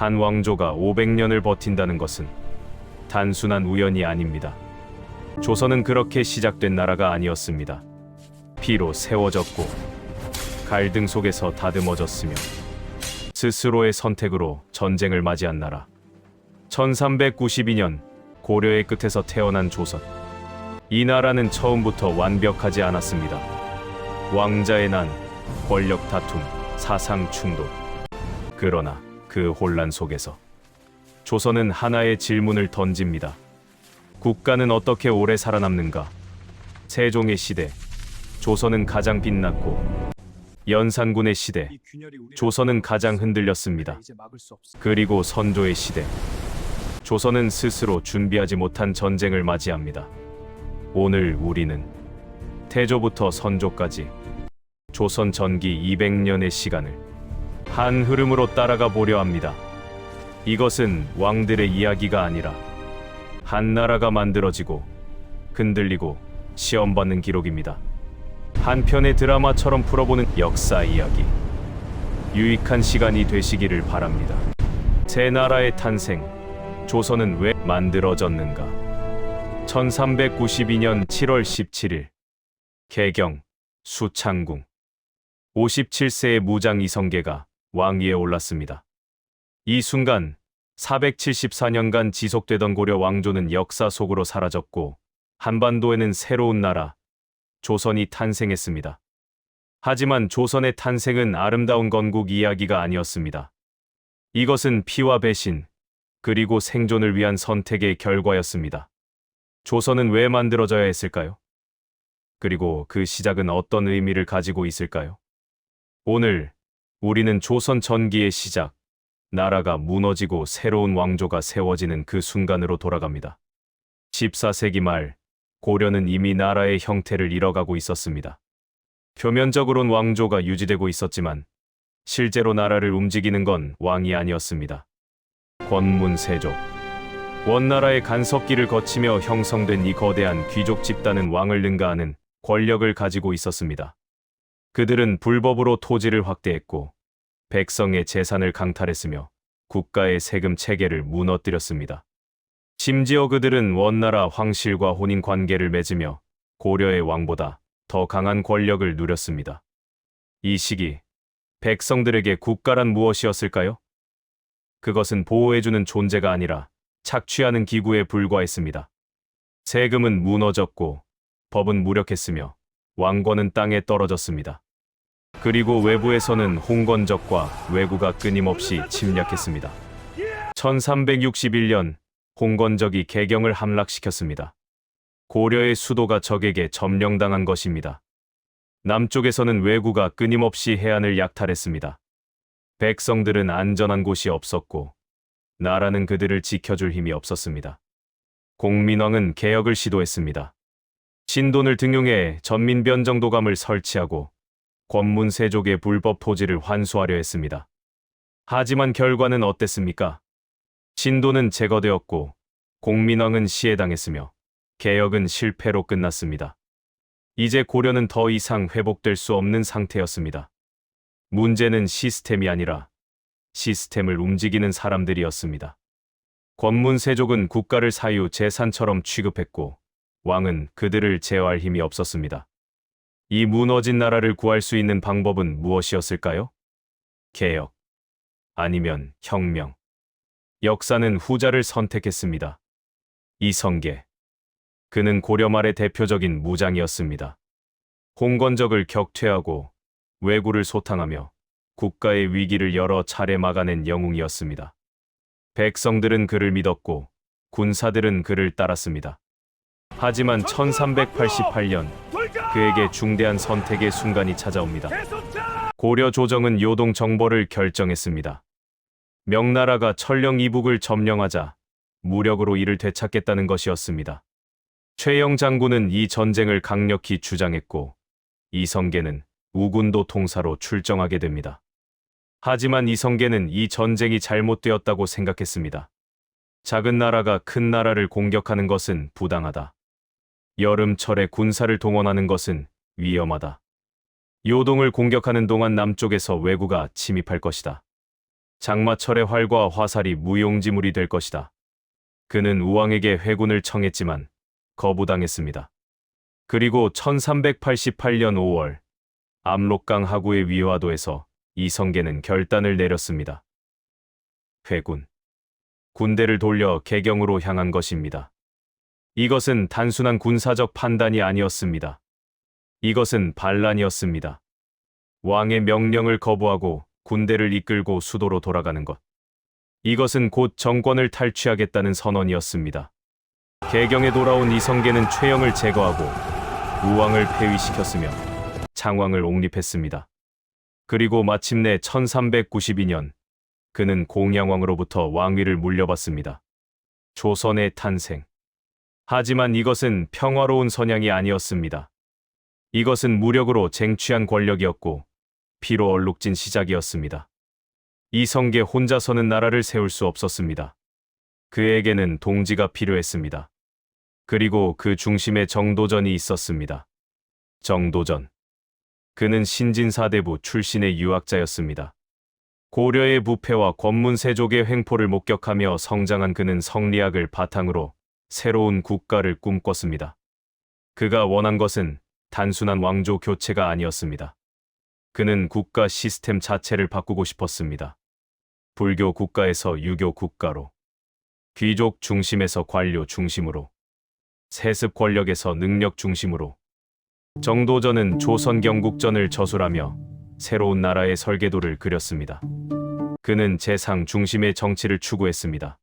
한 왕조가 500년을 버틴다는 것은 단순한 우연이 아닙니다. 조선은 그렇게 시작된 나라가 아니었습니다. 피로 세워졌고 갈등 속에서 다듬어졌으며 스스로의 선택으로 전쟁을 맞이한 나라. 1392년 고려의 끝에서 태어난 조선. 이 나라는 처음부터 완벽하지 않았습니다. 왕자의 난, 권력 다툼, 사상 충돌. 그러나 그 혼란 속에서 조선은 하나의 질문을 던집니다. 국가는 어떻게 오래 살아남는가? 세종의 시대, 조선은 가장 빛났고 연산군의 시대, 조선은 가장 흔들렸습니다. 그리고 선조의 시대, 조선은 스스로 준비하지 못한 전쟁을 맞이합니다. 오늘 우리는 태조부터 선조까지 조선 전기 200년의 시간을 한 흐름으로 따라가 보려 합니다. 이것은 왕들의 이야기가 아니라 한 나라가 만들어지고 흔들리고 시험받는 기록입니다. 한 편의 드라마처럼 풀어보는 역사 이야기. 유익한 시간이 되시기를 바랍니다. 새 나라의 탄생, 조선은 왜 만들어졌는가? 1392년 7월 17일 개경, 수창궁. 57세의 무장 이성계가 왕위에 올랐습니다. 이 순간 474년간 지속되던 고려 왕조는 역사 속으로 사라졌고 한반도에는 새로운 나라, 조선이 탄생했습니다. 하지만 조선의 탄생은 아름다운 건국 이야기가 아니었습니다. 이것은 피와 배신, 그리고 생존을 위한 선택의 결과였습니다. 조선은 왜 만들어져야 했을까요? 그리고 그 시작은 어떤 의미를 가지고 있을까요? 오늘 우리는 조선 전기의 시작, 나라가 무너지고 새로운 왕조가 세워지는 그 순간으로 돌아갑니다. 14세기 말, 고려는 이미 나라의 형태를 잃어가고 있었습니다. 표면적으로는 왕조가 유지되고 있었지만 실제로 나라를 움직이는 건 왕이 아니었습니다. 권문세족. 원나라의 간섭기를 거치며 형성된 이 거대한 귀족 집단은 왕을 능가하는 권력을 가지고 있었습니다. 그들은 불법으로 토지를 확대했고 백성의 재산을 강탈했으며 국가의 세금 체계를 무너뜨렸습니다. 심지어 그들은 원나라 황실과 혼인 관계를 맺으며 고려의 왕보다 더 강한 권력을 누렸습니다. 이 시기, 백성들에게 국가란 무엇이었을까요? 그것은 보호해주는 존재가 아니라 착취하는 기구에 불과했습니다. 세금은 무너졌고 법은 무력했으며 왕권은 땅에 떨어졌습니다. 그리고 외부에서는 홍건적과 왜구가 끊임없이 침략했습니다. 1361년 홍건적이 개경을 함락시켰습니다. 고려의 수도가 적에게 점령당한 것입니다. 남쪽에서는 왜구가 끊임없이 해안을 약탈했습니다. 백성들은 안전한 곳이 없었고 나라는 그들을 지켜줄 힘이 없었습니다. 공민왕은 개혁을 시도했습니다. 신돈을 등용해 전민변정도감을 설치하고 권문세족의 불법 토지를 환수하려 했습니다. 하지만 결과는 어땠습니까? 신돈은 제거되었고 공민왕은 시해당했으며 개혁은 실패로 끝났습니다. 이제 고려는 더 이상 회복될 수 없는 상태였습니다. 문제는 시스템이 아니라 시스템을 움직이는 사람들이었습니다. 권문세족은 국가를 사유 재산처럼 취급했고 왕은 그들을 제어할 힘이 없었습니다. 이 무너진 나라를 구할 수 있는 방법은 무엇이었을까요? 개혁, 아니면 혁명. 역사는 후자를 선택했습니다. 이성계. 그는 고려 말의 대표적인 무장이었습니다. 홍건적을 격퇴하고 왜구를 소탕하며 국가의 위기를 여러 차례 막아낸 영웅이었습니다. 백성들은 그를 믿었고 군사들은 그를 따랐습니다. 하지만 1388년 그에게 중대한 선택의 순간이 찾아옵니다. 고려 조정은 요동 정벌을 결정했습니다. 명나라가 천령 이북을 점령하자 무력으로 이를 되찾겠다는 것이었습니다. 최영 장군은 이 전쟁을 강력히 주장했고 이성계는 우군도 통사로 출정하게 됩니다. 하지만 이성계는 이 전쟁이 잘못되었다고 생각했습니다. 작은 나라가 큰 나라를 공격하는 것은 부당하다. 여름철에 군사를 동원하는 것은 위험하다. 요동을 공격하는 동안 남쪽에서 왜구가 침입할 것이다. 장마철의 활과 화살이 무용지물이 될 것이다. 그는 우왕에게 회군을 청했지만 거부당했습니다. 그리고 1388년 5월 압록강 하구의 위화도에서 이성계는 결단을 내렸습니다. 회군. 군대를 돌려 개경으로 향한 것입니다. 이것은 단순한 군사적 판단이 아니었습니다. 이것은 반란이었습니다. 왕의 명령을 거부하고 군대를 이끌고 수도로 돌아가는 것. 이것은 곧 정권을 탈취하겠다는 선언이었습니다. 개경에 돌아온 이성계는 최영을 제거하고 우왕을 폐위시켰으며 창왕을 옹립했습니다. 그리고 마침내 1392년 그는 공양왕으로부터 왕위를 물려받습니다. 조선의 탄생. 하지만 이것은 평화로운 선양이 아니었습니다. 이것은 무력으로 쟁취한 권력이었고 피로 얼룩진 시작이었습니다. 이성계 혼자서는 나라를 세울 수 없었습니다. 그에게는 동지가 필요했습니다. 그리고 그 중심에 정도전이 있었습니다. 정도전. 그는 신진사대부 출신의 유학자였습니다. 고려의 부패와 권문세족의 횡포를 목격하며 성장한 그는 성리학을 바탕으로 새로운 국가를 꿈꿨습니다. 그가 원한 것은 단순한 왕조 교체가 아니었습니다. 그는 국가 시스템 자체를 바꾸고 싶었습니다. 불교 국가에서 유교 국가로, 귀족 중심에서 관료 중심으로, 세습 권력에서 능력 중심으로. 정도전은 조선 경국전을 저술하며 새로운 나라의 설계도를 그렸습니다. 그는 재상 중심의 정치를 추구했습니다.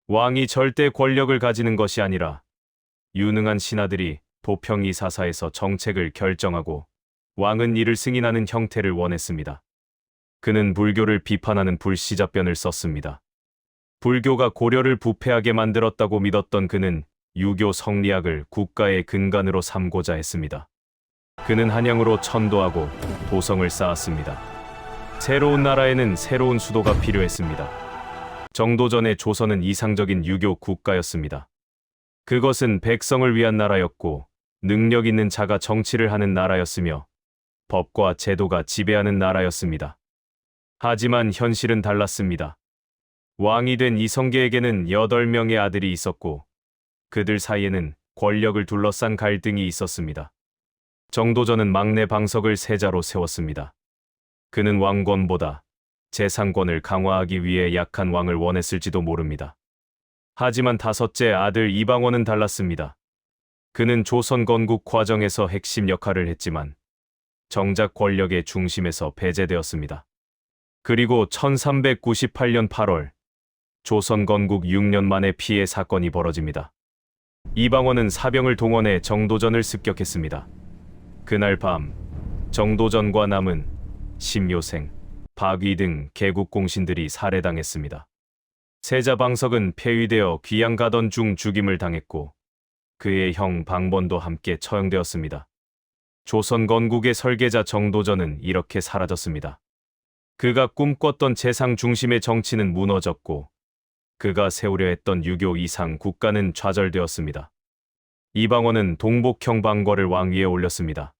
왕이 절대 권력을 가지는 것이 아니라 유능한 신하들이 도평이사사에서 정책을 결정하고 왕은 이를 승인하는 형태를 원했습니다. 그는 불교를 비판하는 불시자변을 썼습니다. 불교가 고려를 부패하게 만들었다고 믿었던 그는 유교 성리학을 국가의 근간으로 삼고자 했습니다. 그는 한양으로 천도하고 도성을 쌓았습니다. 새로운 나라에는 새로운 수도가 필요했습니다. 정도전의 조선은 이상적인 유교 국가였습니다. 그것은 백성을 위한 나라였고 능력 있는 자가 정치를 하는 나라였으며 법과 제도가 지배하는 나라였습니다. 하지만 현실은 달랐습니다. 왕이 된 이성계에게는 8명의 아들이 있었고 그들 사이에는 권력을 둘러싼 갈등이 있었습니다. 정도전은 막내 방석을 세자로 세웠습니다. 그는 왕권보다 재상권을 강화하기 위해 약한 왕을 원했을지도 모릅니다. 하지만 다섯째 아들 이방원은 달랐습니다. 그는 조선 건국 과정에서 핵심 역할을 했지만 정작 권력의 중심에서 배제되었습니다. 그리고 1398년 8월 조선 건국 6년 만에 피해 사건이 벌어집니다. 이방원은 사병을 동원해 정도전을 습격했습니다. 그날 밤 정도전과 남은 심요생, 박위 등 개국 공신들이 살해당했습니다. 세자 방석은 폐위되어 귀양 가던 중 죽임을 당했고 그의 형 방번도 함께 처형되었습니다. 조선 건국의 설계자 정도전은 이렇게 사라졌습니다. 그가 꿈꿨던 재상 중심의 정치는 무너졌고 그가 세우려 했던 유교 이상 국가는 좌절되었습니다. 이방원은 동복형 방거를 왕위에 올렸습니다.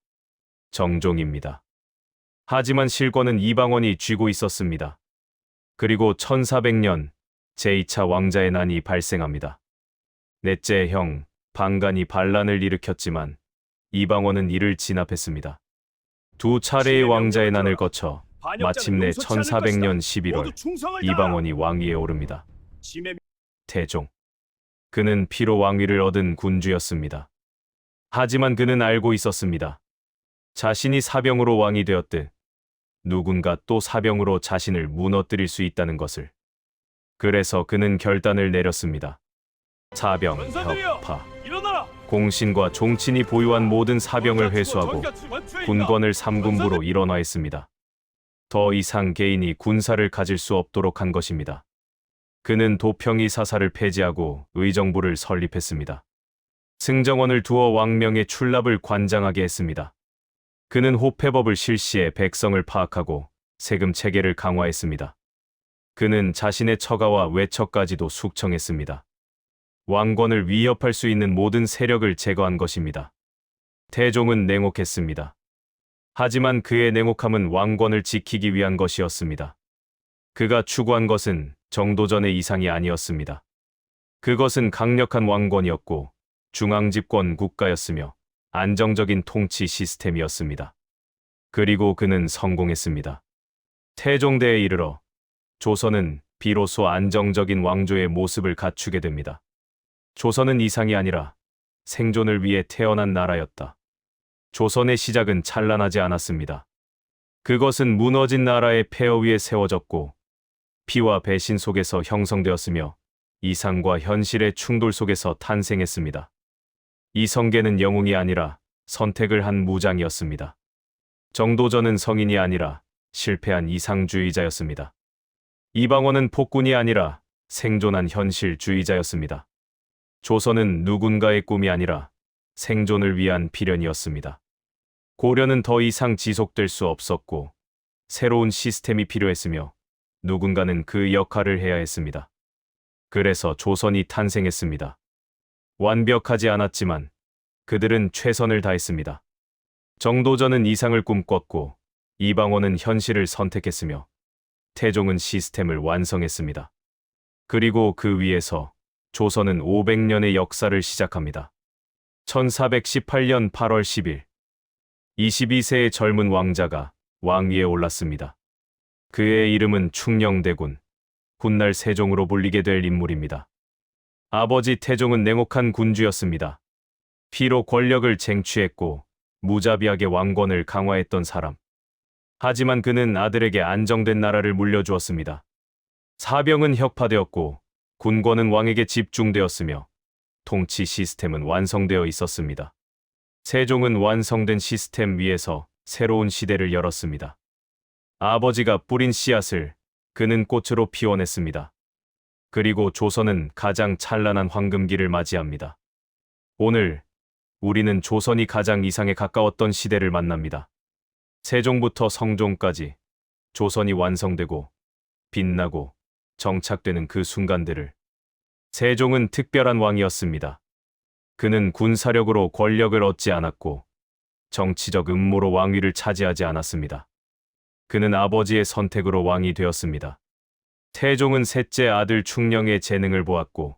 정종입니다. 하지만 실권은 이방원이 쥐고 있었습니다. 그리고 1400년 제2차 왕자의 난이 발생합니다. 넷째 형 방간이 반란을 일으켰지만 이방원은 이를 진압했습니다. 두 차례의 왕자의 난을 거쳐 마침내 1400년 11월 이방원이 왕위에 오릅니다. 태종. 그는 피로 왕위를 얻은 군주였습니다. 하지만 그는 알고 있었습니다. 자신이 사병으로 왕이 되었듯 누군가 또 사병으로 자신을 무너뜨릴 수 있다는 것을. 그래서 그는 결단을 내렸습니다. 사병, 혁파, 공신과 종친이 보유한 모든 사병을 회수하고 군권을 3군부로 일원화했습니다. 더 이상 개인이 군사를 가질 수 없도록 한 것입니다. 그는 도평이 사사를 폐지하고 의정부를 설립했습니다. 승정원을 두어 왕명의 출납을 관장하게 했습니다. 그는 호패법을 실시해 백성을 파악하고 세금 체계를 강화했습니다. 그는 자신의 처가와 외척까지도 숙청했습니다. 왕권을 위협할 수 있는 모든 세력을 제거한 것입니다. 태종은 냉혹했습니다. 하지만 그의 냉혹함은 왕권을 지키기 위한 것이었습니다. 그가 추구한 것은 정도전의 이상이 아니었습니다. 그것은 강력한 왕권이었고 중앙집권 국가였으며 안정적인 통치 시스템이었습니다. 그리고 그는 성공했습니다. 태종대에 이르러 조선은 비로소 안정적인 왕조의 모습을 갖추게 됩니다. 조선은 이상이 아니라 생존을 위해 태어난 나라였다. 조선의 시작은 찬란하지 않았습니다. 그것은 무너진 나라의 폐허 위에 세워졌고 피와 배신 속에서 형성되었으며 이상과 현실의 충돌 속에서 탄생했습니다. 이 성계는 영웅이 아니라 선택을 한 무장이었습니다. 정도전은 성인이 아니라 실패한 이상주의자였습니다. 이방원은 폭군이 아니라 생존한 현실주의자였습니다. 조선은 누군가의 꿈이 아니라 생존을 위한 필연이었습니다. 고려는 더 이상 지속될 수 없었고 새로운 시스템이 필요했으며 누군가는 그 역할을 해야 했습니다. 그래서 조선이 탄생했습니다. 완벽하지 않았지만 그들은 최선을 다했습니다. 정도전은 이상을 꿈꿨고 이방원은 현실을 선택했으며 태종은 시스템을 완성했습니다. 그리고 그 위에서 조선은 500년의 역사를 시작합니다. 1418년 8월 10일 22세의 젊은 왕자가 왕위에 올랐습니다. 그의 이름은 충녕대군, 훗날 세종으로 불리게 될 인물입니다. 아버지 태종은 냉혹한 군주였습니다. 피로 권력을 쟁취했고 무자비하게 왕권을 강화했던 사람. 하지만 그는 아들에게 안정된 나라를 물려주었습니다. 사병은 혁파되었고 군권은 왕에게 집중되었으며 통치 시스템은 완성되어 있었습니다. 세종은 완성된 시스템 위에서 새로운 시대를 열었습니다. 아버지가 뿌린 씨앗을 그는 꽃으로 피워냈습니다. 그리고 조선은 가장 찬란한 황금기를 맞이합니다. 오늘 우리는 조선이 가장 이상에 가까웠던 시대를 만납니다. 세종부터 성종까지 조선이 완성되고 빛나고 정착되는 그 순간들을. 세종은 특별한 왕이었습니다. 그는 군사력으로 권력을 얻지 않았고 정치적 음모로 왕위를 차지하지 않았습니다. 그는 아버지의 선택으로 왕이 되었습니다. 태종은 셋째 아들 충녕의 재능을 보았고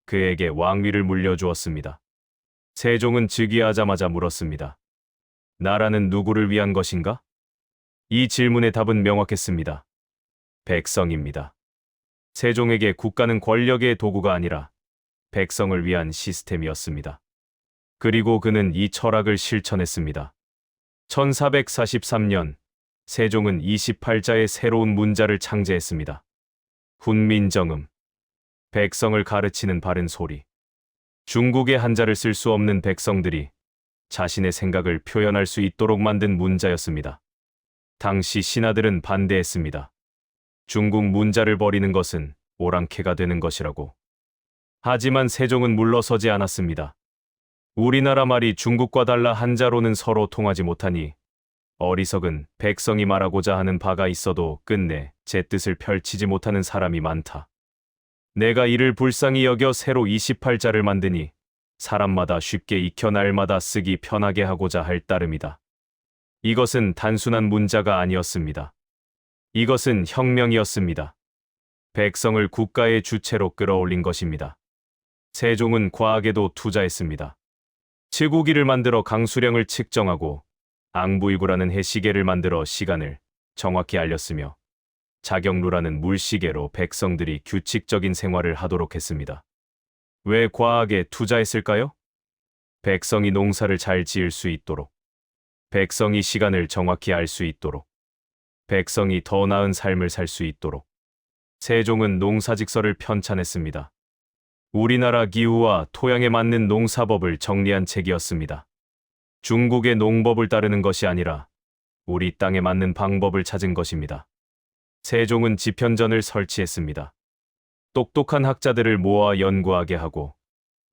그에게 왕위를 물려주었습니다. 세종은 즉위하자마자 물었습니다. 나라는 누구를 위한 것인가? 이 질문의 답은 명확했습니다. 백성입니다. 세종에게 국가는 권력의 도구가 아니라 백성을 위한 시스템이었습니다. 그리고 그는 이 철학을 실천했습니다. 1443년 세종은 28자의 새로운 문자를 창제했습니다. 훈민정음, 백성을 가르치는 바른 소리. 중국의 한자를 쓸 수 없는 백성들이 자신의 생각을 표현할 수 있도록 만든 문자였습니다. 당시 신하들은 반대했습니다. 중국 문자를 버리는 것은 오랑캐가 되는 것이라고. 하지만 세종은 물러서지 않았습니다. 우리나라 말이 중국과 달라 한자로는 서로 통하지 못하니 어리석은 백성이 말하고자 하는 바가 있어도 끝내 제 뜻을 펼치지 못하는 사람이 많다. 내가 이를 불쌍히 여겨 새로 28자를 만드니 사람마다 쉽게 익혀 날마다 쓰기 편하게 하고자 할 따름이다. 이것은 단순한 문자가 아니었습니다. 이것은 혁명이었습니다. 백성을 국가의 주체로 끌어올린 것입니다. 세종은 과학에도 투자했습니다. 츠구기를 만들어 강수량을 측정하고 앙부이구라는 해시계를 만들어 시간을 정확히 알렸으며 자경루라는 물시계로 백성들이 규칙적인 생활을 하도록 했습니다. 왜 과학에 투자했을까요? 백성이 농사를 잘 지을 수 있도록, 백성이 시간을 정확히 알 수 있도록, 백성이 더 나은 삶을 살 수 있도록. 세종은 농사직서를 편찬했습니다. 우리나라 기후와 토양에 맞는 농사법을 정리한 책이었습니다. 중국의 농법을 따르는 것이 아니라 우리 땅에 맞는 방법을 찾은 것입니다. 세종은 지편전을 설치했습니다. 똑똑한 학자들을 모아 연구하게 하고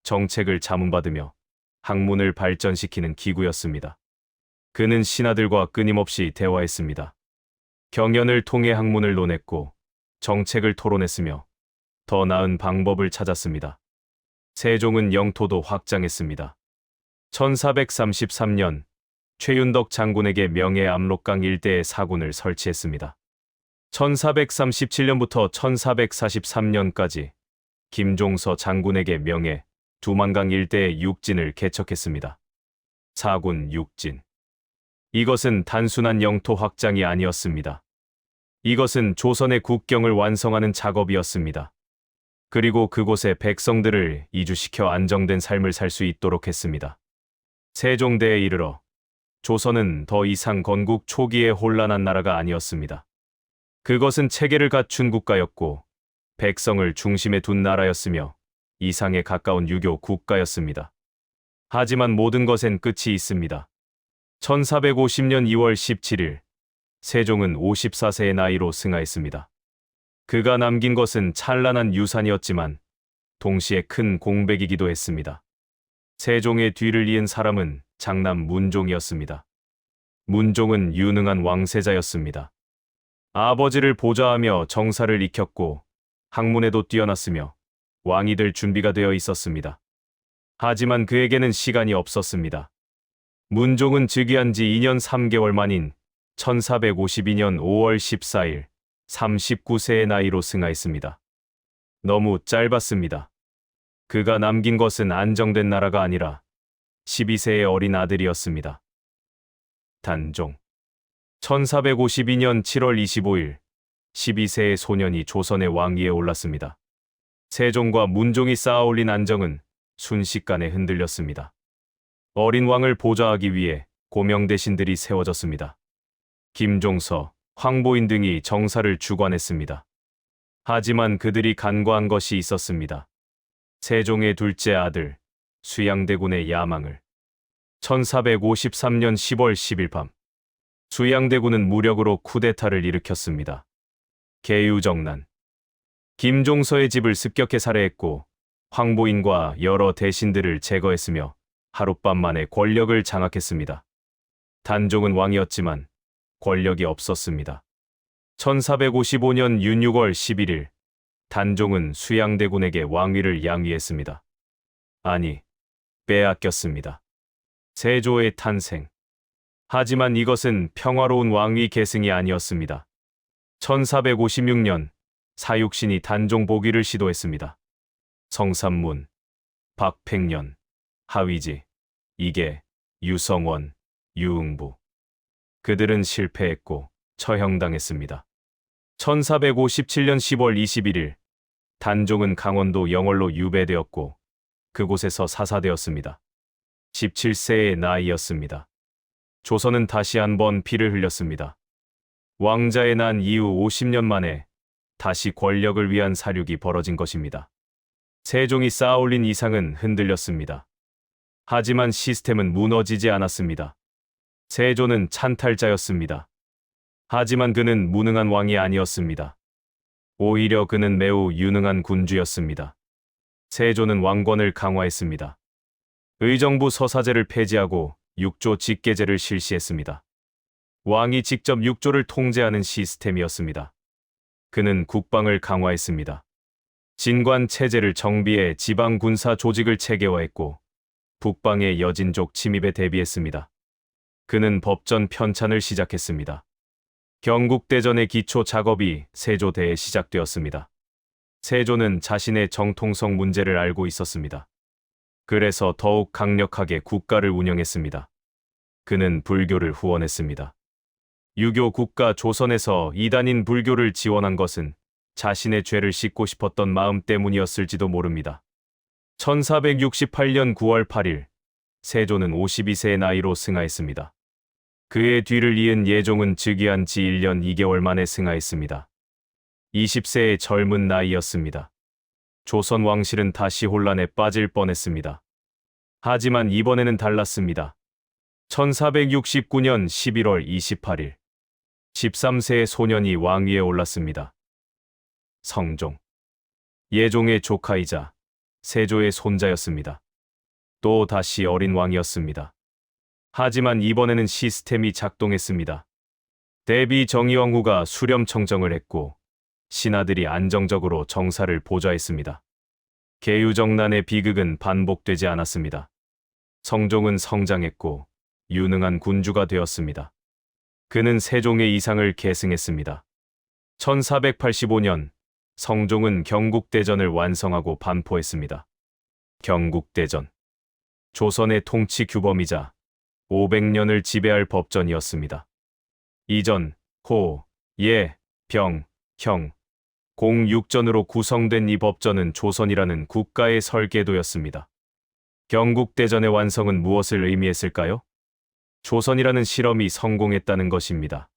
정책을 자문받으며 학문을 발전시키는 기구였습니다. 그는 신하들과 끊임없이 대화했습니다. 경연을 통해 학문을 논했고 정책을 토론했으며 더 나은 방법을 찾았습니다. 세종은 영토도 확장했습니다. 1433년 최윤덕 장군에게 명의 압록강 일대에 사군을 설치했습니다. 1437년부터 1443년까지 김종서 장군에게 명해 두만강 일대의 육진을 개척했습니다. 4군 육진. 이것은 단순한 영토 확장이 아니었습니다. 이것은 조선의 국경을 완성하는 작업이었습니다. 그리고 그곳의 백성들을 이주시켜 안정된 삶을 살 수 있도록 했습니다. 세종대에 이르러 조선은 더 이상 건국 초기의 혼란한 나라가 아니었습니다. 그것은 체계를 갖춘 국가였고 백성을 중심에 둔 나라였으며 이상에 가까운 유교 국가였습니다. 하지만 모든 것엔 끝이 있습니다. 1450년 2월 17일 세종은 54세의 나이로 승하했습니다. 그가 남긴 것은 찬란한 유산이었지만 동시에 큰 공백이기도 했습니다. 세종의 뒤를 이은 사람은 장남 문종이었습니다. 문종은 유능한 왕세자였습니다. 아버지를 보좌하며 정사를 익혔고 학문에도 뛰어났으며 왕이 될 준비가 되어 있었습니다. 하지만 그에게는 시간이 없었습니다. 문종은 즉위한 지 2년 3개월 만인 1452년 5월 14일 39세의 나이로 승하했습니다. 너무 짧았습니다. 그가 남긴 것은 안정된 나라가 아니라 12세의 어린 아들이었습니다. 단종. 1452년 7월 25일 12세의 소년이 조선의 왕위에 올랐습니다. 세종과 문종이 쌓아올린 안정은 순식간에 흔들렸습니다. 어린 왕을 보좌하기 위해 고명 대신들이 세워졌습니다. 김종서, 황보인 등이 정사를 주관했습니다. 하지만 그들이 간과한 것이 있었습니다. 세종의 둘째 아들, 수양대군의 야망을. 1453년 10월 10일 밤, 수양대군은 무력으로 쿠데타를 일으켰습니다. 계유정난. 김종서의 집을 습격해 살해했고 황보인과 여러 대신들을 제거했으며 하룻밤 만에 권력을 장악했습니다. 단종은 왕이었지만 권력이 없었습니다. 1455년 윤 6월 11일 단종은 수양대군에게 왕위를 양위했습니다. 아니, 빼앗겼습니다. 세조의 탄생. 하지만 이것은 평화로운 왕위 계승이 아니었습니다. 1456년 사육신이 단종 복위를 시도했습니다. 성삼문, 박팽년, 하위지, 이계, 유성원, 유응부. 그들은 실패했고 처형당했습니다. 1457년 10월 21일 단종은 강원도 영월로 유배되었고 그곳에서 사사되었습니다. 17세의 나이였습니다. 조선은 다시 한번 피를 흘렸습니다. 왕자의 난 이후 50년 만에 다시 권력을 위한 사륙이 벌어진 것입니다. 세종이 쌓아올린 이상은 흔들렸습니다. 하지만 시스템은 무너지지 않았습니다. 세조는 찬탈자였습니다. 하지만 그는 무능한 왕이 아니었습니다. 오히려 그는 매우 유능한 군주였습니다. 세조는 왕권을 강화했습니다. 의정부 서사제를 폐지하고 육조 직계제를 실시했습니다. 왕이 직접 육조를 통제하는 시스템이었습니다. 그는 국방을 강화했습니다. 진관 체제를 정비해 지방 군사 조직을 체계화했고 북방의 여진족 침입에 대비했습니다. 그는 법전 편찬을 시작했습니다. 경국대전의 기초 작업이 세조대에 시작되었습니다. 세조는 자신의 정통성 문제를 알고 있었습니다. 그래서 더욱 강력하게 국가를 운영했습니다. 그는 불교를 후원했습니다. 유교 국가 조선에서 이단인 불교를 지원한 것은 자신의 죄를 씻고 싶었던 마음 때문이었을지도 모릅니다. 1468년 9월 8일 세조는 52세의 나이로 승하했습니다. 그의 뒤를 이은 예종은 즉위한 지 1년 2개월 만에 승하했습니다. 20세의 젊은 나이였습니다. 조선 왕실은 다시 혼란에 빠질 뻔했습니다. 하지만 이번에는 달랐습니다. 1469년 11월 28일 13세의 소년이 왕위에 올랐습니다. 성종. 예종의 조카이자 세조의 손자였습니다. 또 다시 어린 왕이었습니다. 하지만 이번에는 시스템이 작동했습니다. 대비 정의왕후가 수렴청정을 했고 신하들이 안정적으로 정사를 보좌했습니다. 계유정난의 비극은 반복되지 않았습니다. 성종은 성장했고 유능한 군주가 되었습니다. 그는 세종의 이상을 계승했습니다. 1485년 성종은 경국대전을 완성하고 반포했습니다. 경국대전. 조선의 통치 규범이자 500년을 지배할 법전이었습니다. 이전, 호, 예, 병, 형, 공 6전으로 구성된 이 법전은 조선이라는 국가의 설계도였습니다. 경국대전의 완성은 무엇을 의미했을까요? 조선이라는 실험이 성공했다는 것입니다.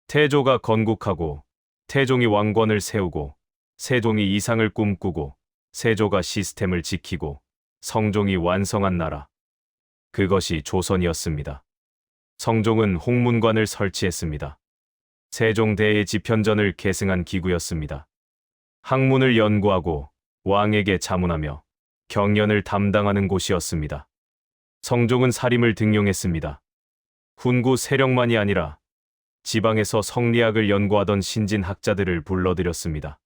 태조가 건국하고, 태종이 왕권을 세우고, 세종이 이상을 꿈꾸고, 세조가 시스템을 지키고, 성종이 완성한 나라. 그것이 조선이었습니다. 성종은 홍문관을 설치했습니다. 세종대의 지편전을 계승한 기구였습니다. 학문을 연구하고 왕에게 자문하며 경연을 담당하는 곳이었습니다. 성종은 사림을 등용했습니다. 훈구 세력만이 아니라 지방에서 성리학을 연구하던 신진학자들을 불러들였습니다.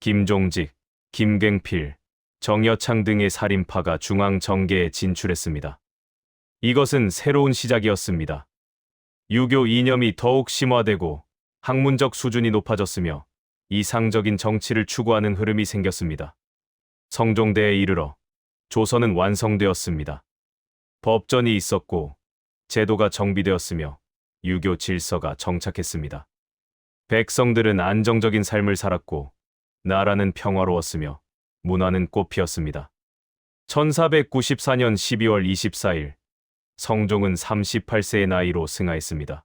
김종직, 김갱필, 정여창 등의 사림파가 중앙 정계에 진출했습니다. 이것은 새로운 시작이었습니다. 유교 이념이 더욱 심화되고 학문적 수준이 높아졌으며 이상적인 정치를 추구하는 흐름이 생겼습니다. 성종대에 이르러 조선은 완성되었습니다. 법전이 있었고 제도가 정비되었으며 유교 질서가 정착했습니다. 백성들은 안정적인 삶을 살았고 나라는 평화로웠으며 문화는 꽃피었습니다. 1494년 12월 24일 성종은 38세의 나이로 승하했습니다.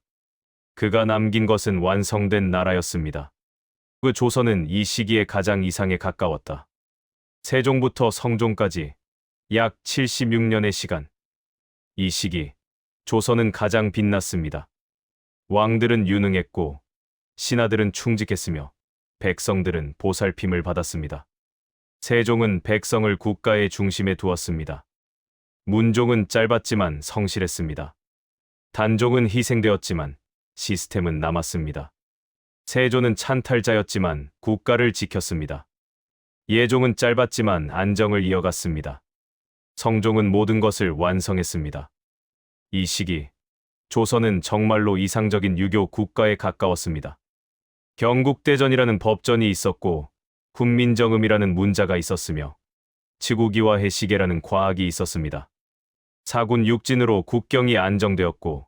그가 남긴 것은 완성된 나라였습니다. 그 조선은 이 시기에 가장 이상에 가까웠다. 세종부터 성종까지 약 76년의 시간. 이 시기 조선은 가장 빛났습니다. 왕들은 유능했고 신하들은 충직했으며 백성들은 보살핌을 받았습니다. 세종은 백성을 국가의 중심에 두었습니다. 문종은 짧았지만 성실했습니다. 단종은 희생되었지만 시스템은 남았습니다. 세조는 찬탈자였지만 국가를 지켰습니다. 예종은 짧았지만 안정을 이어갔습니다. 성종은 모든 것을 완성했습니다. 이 시기 조선은 정말로 이상적인 유교 국가에 가까웠습니다. 경국대전이라는 법전이 있었고 훈민정음이라는 문자가 있었으며 치국이와 해시계라는 과학이 있었습니다. 사군 육진으로 국경이 안정되었고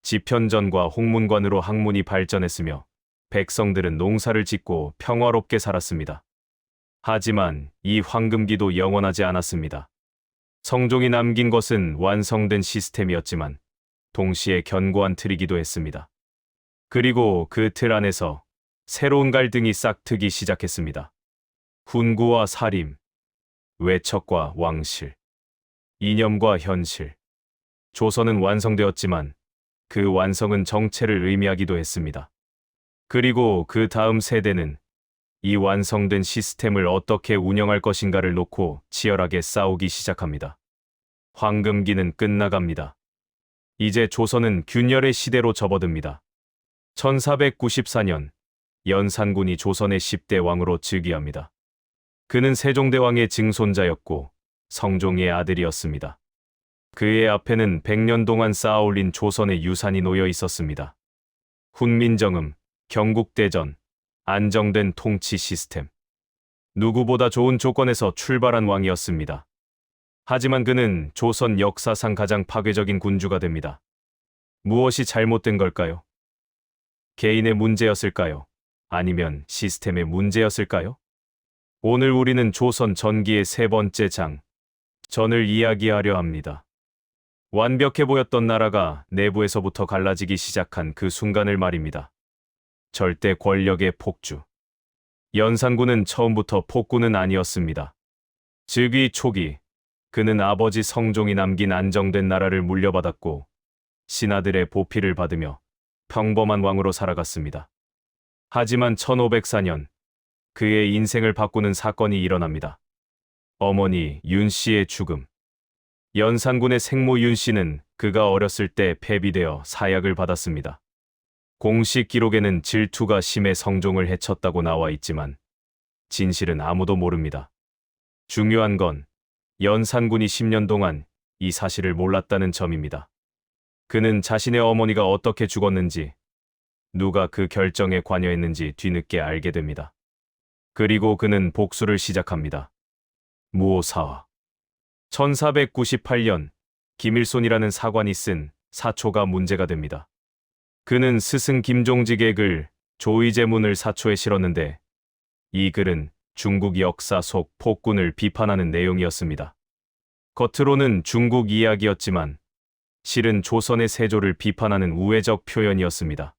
지편전과 홍문관으로 학문이 발전했으며 백성들은 농사를 짓고 평화롭게 살았습니다. 하지만 이 황금기도 영원하지 않았습니다. 성종이 남긴 것은 완성된 시스템이었지만 동시에 견고한 틀이기도 했습니다. 그리고 그 틀 안에서 새로운 갈등이 싹트기 시작했습니다. 훈구와 사림, 외척과 왕실, 이념과 현실. 조선은 완성되었지만 그 완성은 정체를 의미하기도 했습니다. 그리고 그 다음 세대는 이 완성된 시스템을 어떻게 운영할 것인가를 놓고 치열하게 싸우기 시작합니다. 황금기는 끝나갑니다. 이제 조선은 균열의 시대로 접어듭니다. 1494년 연산군이 조선의 10대 왕으로 즉위합니다. 그는 세종대왕의 증손자였고 성종의 아들이었습니다. 그의 앞에는 100년 동안 쌓아올린 조선의 유산이 놓여 있었습니다. 훈민정음, 경국대전, 안정된 통치 시스템. 누구보다 좋은 조건에서 출발한 왕이었습니다. 하지만 그는 조선 역사상 가장 파괴적인 군주가 됩니다. 무엇이 잘못된 걸까요? 개인의 문제였을까요? 아니면 시스템의 문제였을까요? 오늘 우리는 조선 전기의 세 번째 장, 전을 이야기하려 합니다. 완벽해 보였던 나라가 내부에서부터 갈라지기 시작한 그 순간을 말입니다. 절대 권력의 폭주. 연산군은 처음부터 폭군은 아니었습니다. 즉위 초기, 그는 아버지 성종이 남긴 안정된 나라를 물려받았고 신하들의 보필을 받으며 평범한 왕으로 살아갔습니다. 하지만 1504년 그의 인생을 바꾸는 사건이 일어납니다. 어머니 윤 씨의 죽음. 연산군의 생모 윤 씨는 그가 어렸을 때 폐비되어 사약을 받았습니다. 공식 기록에는 질투가 심해 성종을 해쳤다고 나와 있지만 진실은 아무도 모릅니다. 중요한 건 연산군이 10년 동안 이 사실을 몰랐다는 점입니다. 그는 자신의 어머니가 어떻게 죽었는지, 누가 그 결정에 관여했는지 뒤늦게 알게 됩니다. 그리고 그는 복수를 시작합니다. 무오사와 1498년 김일손이라는 사관이 쓴 사초가 문제가 됩니다. 그는 스승 김종직의 글 조의제문을 사초에 실었는데 이 글은 중국 역사 속 폭군을 비판하는 내용이었습니다. 겉으로는 중국 이야기였지만 실은 조선의 세조를 비판하는 우회적 표현이었습니다.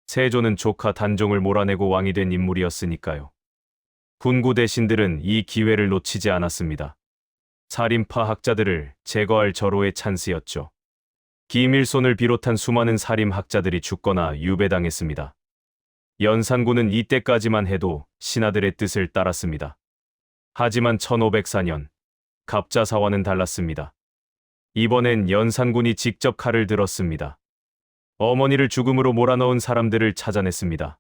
세조는 조카 단종을 몰아내고 왕이 된 인물이었으니까요. 훈구 대신들은 이 기회를 놓치지 않았습니다. 살인파 학자들을 제거할 절호의 찬스였죠. 김일손을 비롯한 수많은 살인학자들이 죽거나 유배당했습니다. 연산군은 이때까지만 해도 신하들의 뜻을 따랐습니다. 하지만 1504년 갑자사와는 달랐습니다. 이번엔 연산군이 직접 칼을 들었습니다. 어머니를 죽음으로 몰아넣은 사람들을 찾아냈습니다.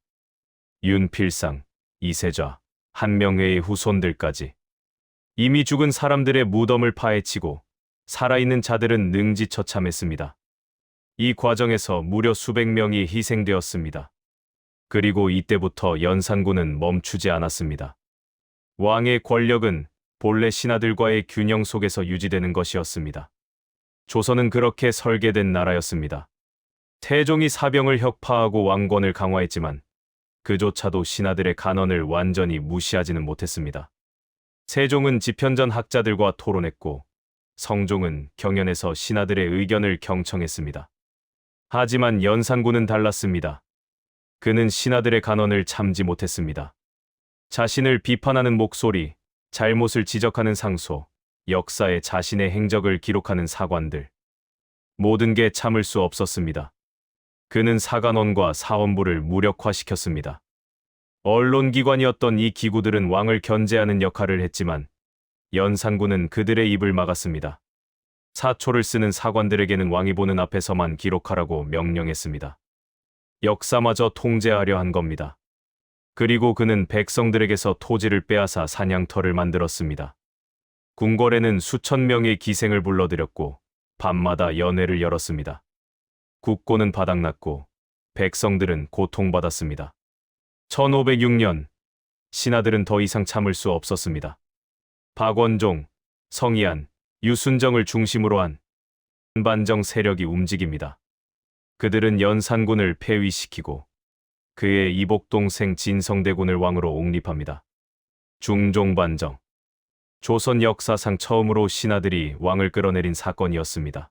윤필상, 이세좌, 한명회의 후손들까지. 이미 죽은 사람들의 무덤을 파헤치고 살아있는 자들은 능지처참했습니다. 이 과정에서 무려 수백 명이 희생되었습니다. 그리고 이때부터 연산군은 멈추지 않았습니다. 왕의 권력은 본래 신하들과의 균형 속에서 유지되는 것이었습니다. 조선은 그렇게 설계된 나라였습니다. 태종이 사병을 혁파하고 왕권을 강화했지만 그조차도 신하들의 간언을 완전히 무시하지는 못했습니다. 세종은 집현전 학자들과 토론했고 성종은 경연에서 신하들의 의견을 경청했습니다. 하지만 연산군은 달랐습니다. 그는 신하들의 간언을 참지 못했습니다. 자신을 비판하는 목소리, 잘못을 지적하는 상소, 역사에 자신의 행적을 기록하는 사관들. 모든 게 참을 수 없었습니다. 그는 사관원과 사원부를 무력화시켰습니다. 언론기관이었던 이 기구들은 왕을 견제하는 역할을 했지만 연산군은 그들의 입을 막았습니다. 사초를 쓰는 사관들에게는 왕이 보는 앞에서만 기록하라고 명령했습니다. 역사마저 통제하려 한 겁니다. 그리고 그는 백성들에게서 토지를 빼앗아 사냥터를 만들었습니다. 궁궐에는 수천 명의 기생을 불러들였고 밤마다 연회를 열었습니다. 국고는 바닥났고 백성들은 고통받았습니다. 1506년 신하들은 더 이상 참을 수 없었습니다. 박원종, 성희안, 유순정을 중심으로 한 반정 세력이 움직입니다. 그들은 연산군을 폐위시키고 그의 이복 동생 진성대군을 왕으로 옹립합니다. 중종반정. 조선 역사상 처음으로 신하들이 왕을 끌어내린 사건이었습니다.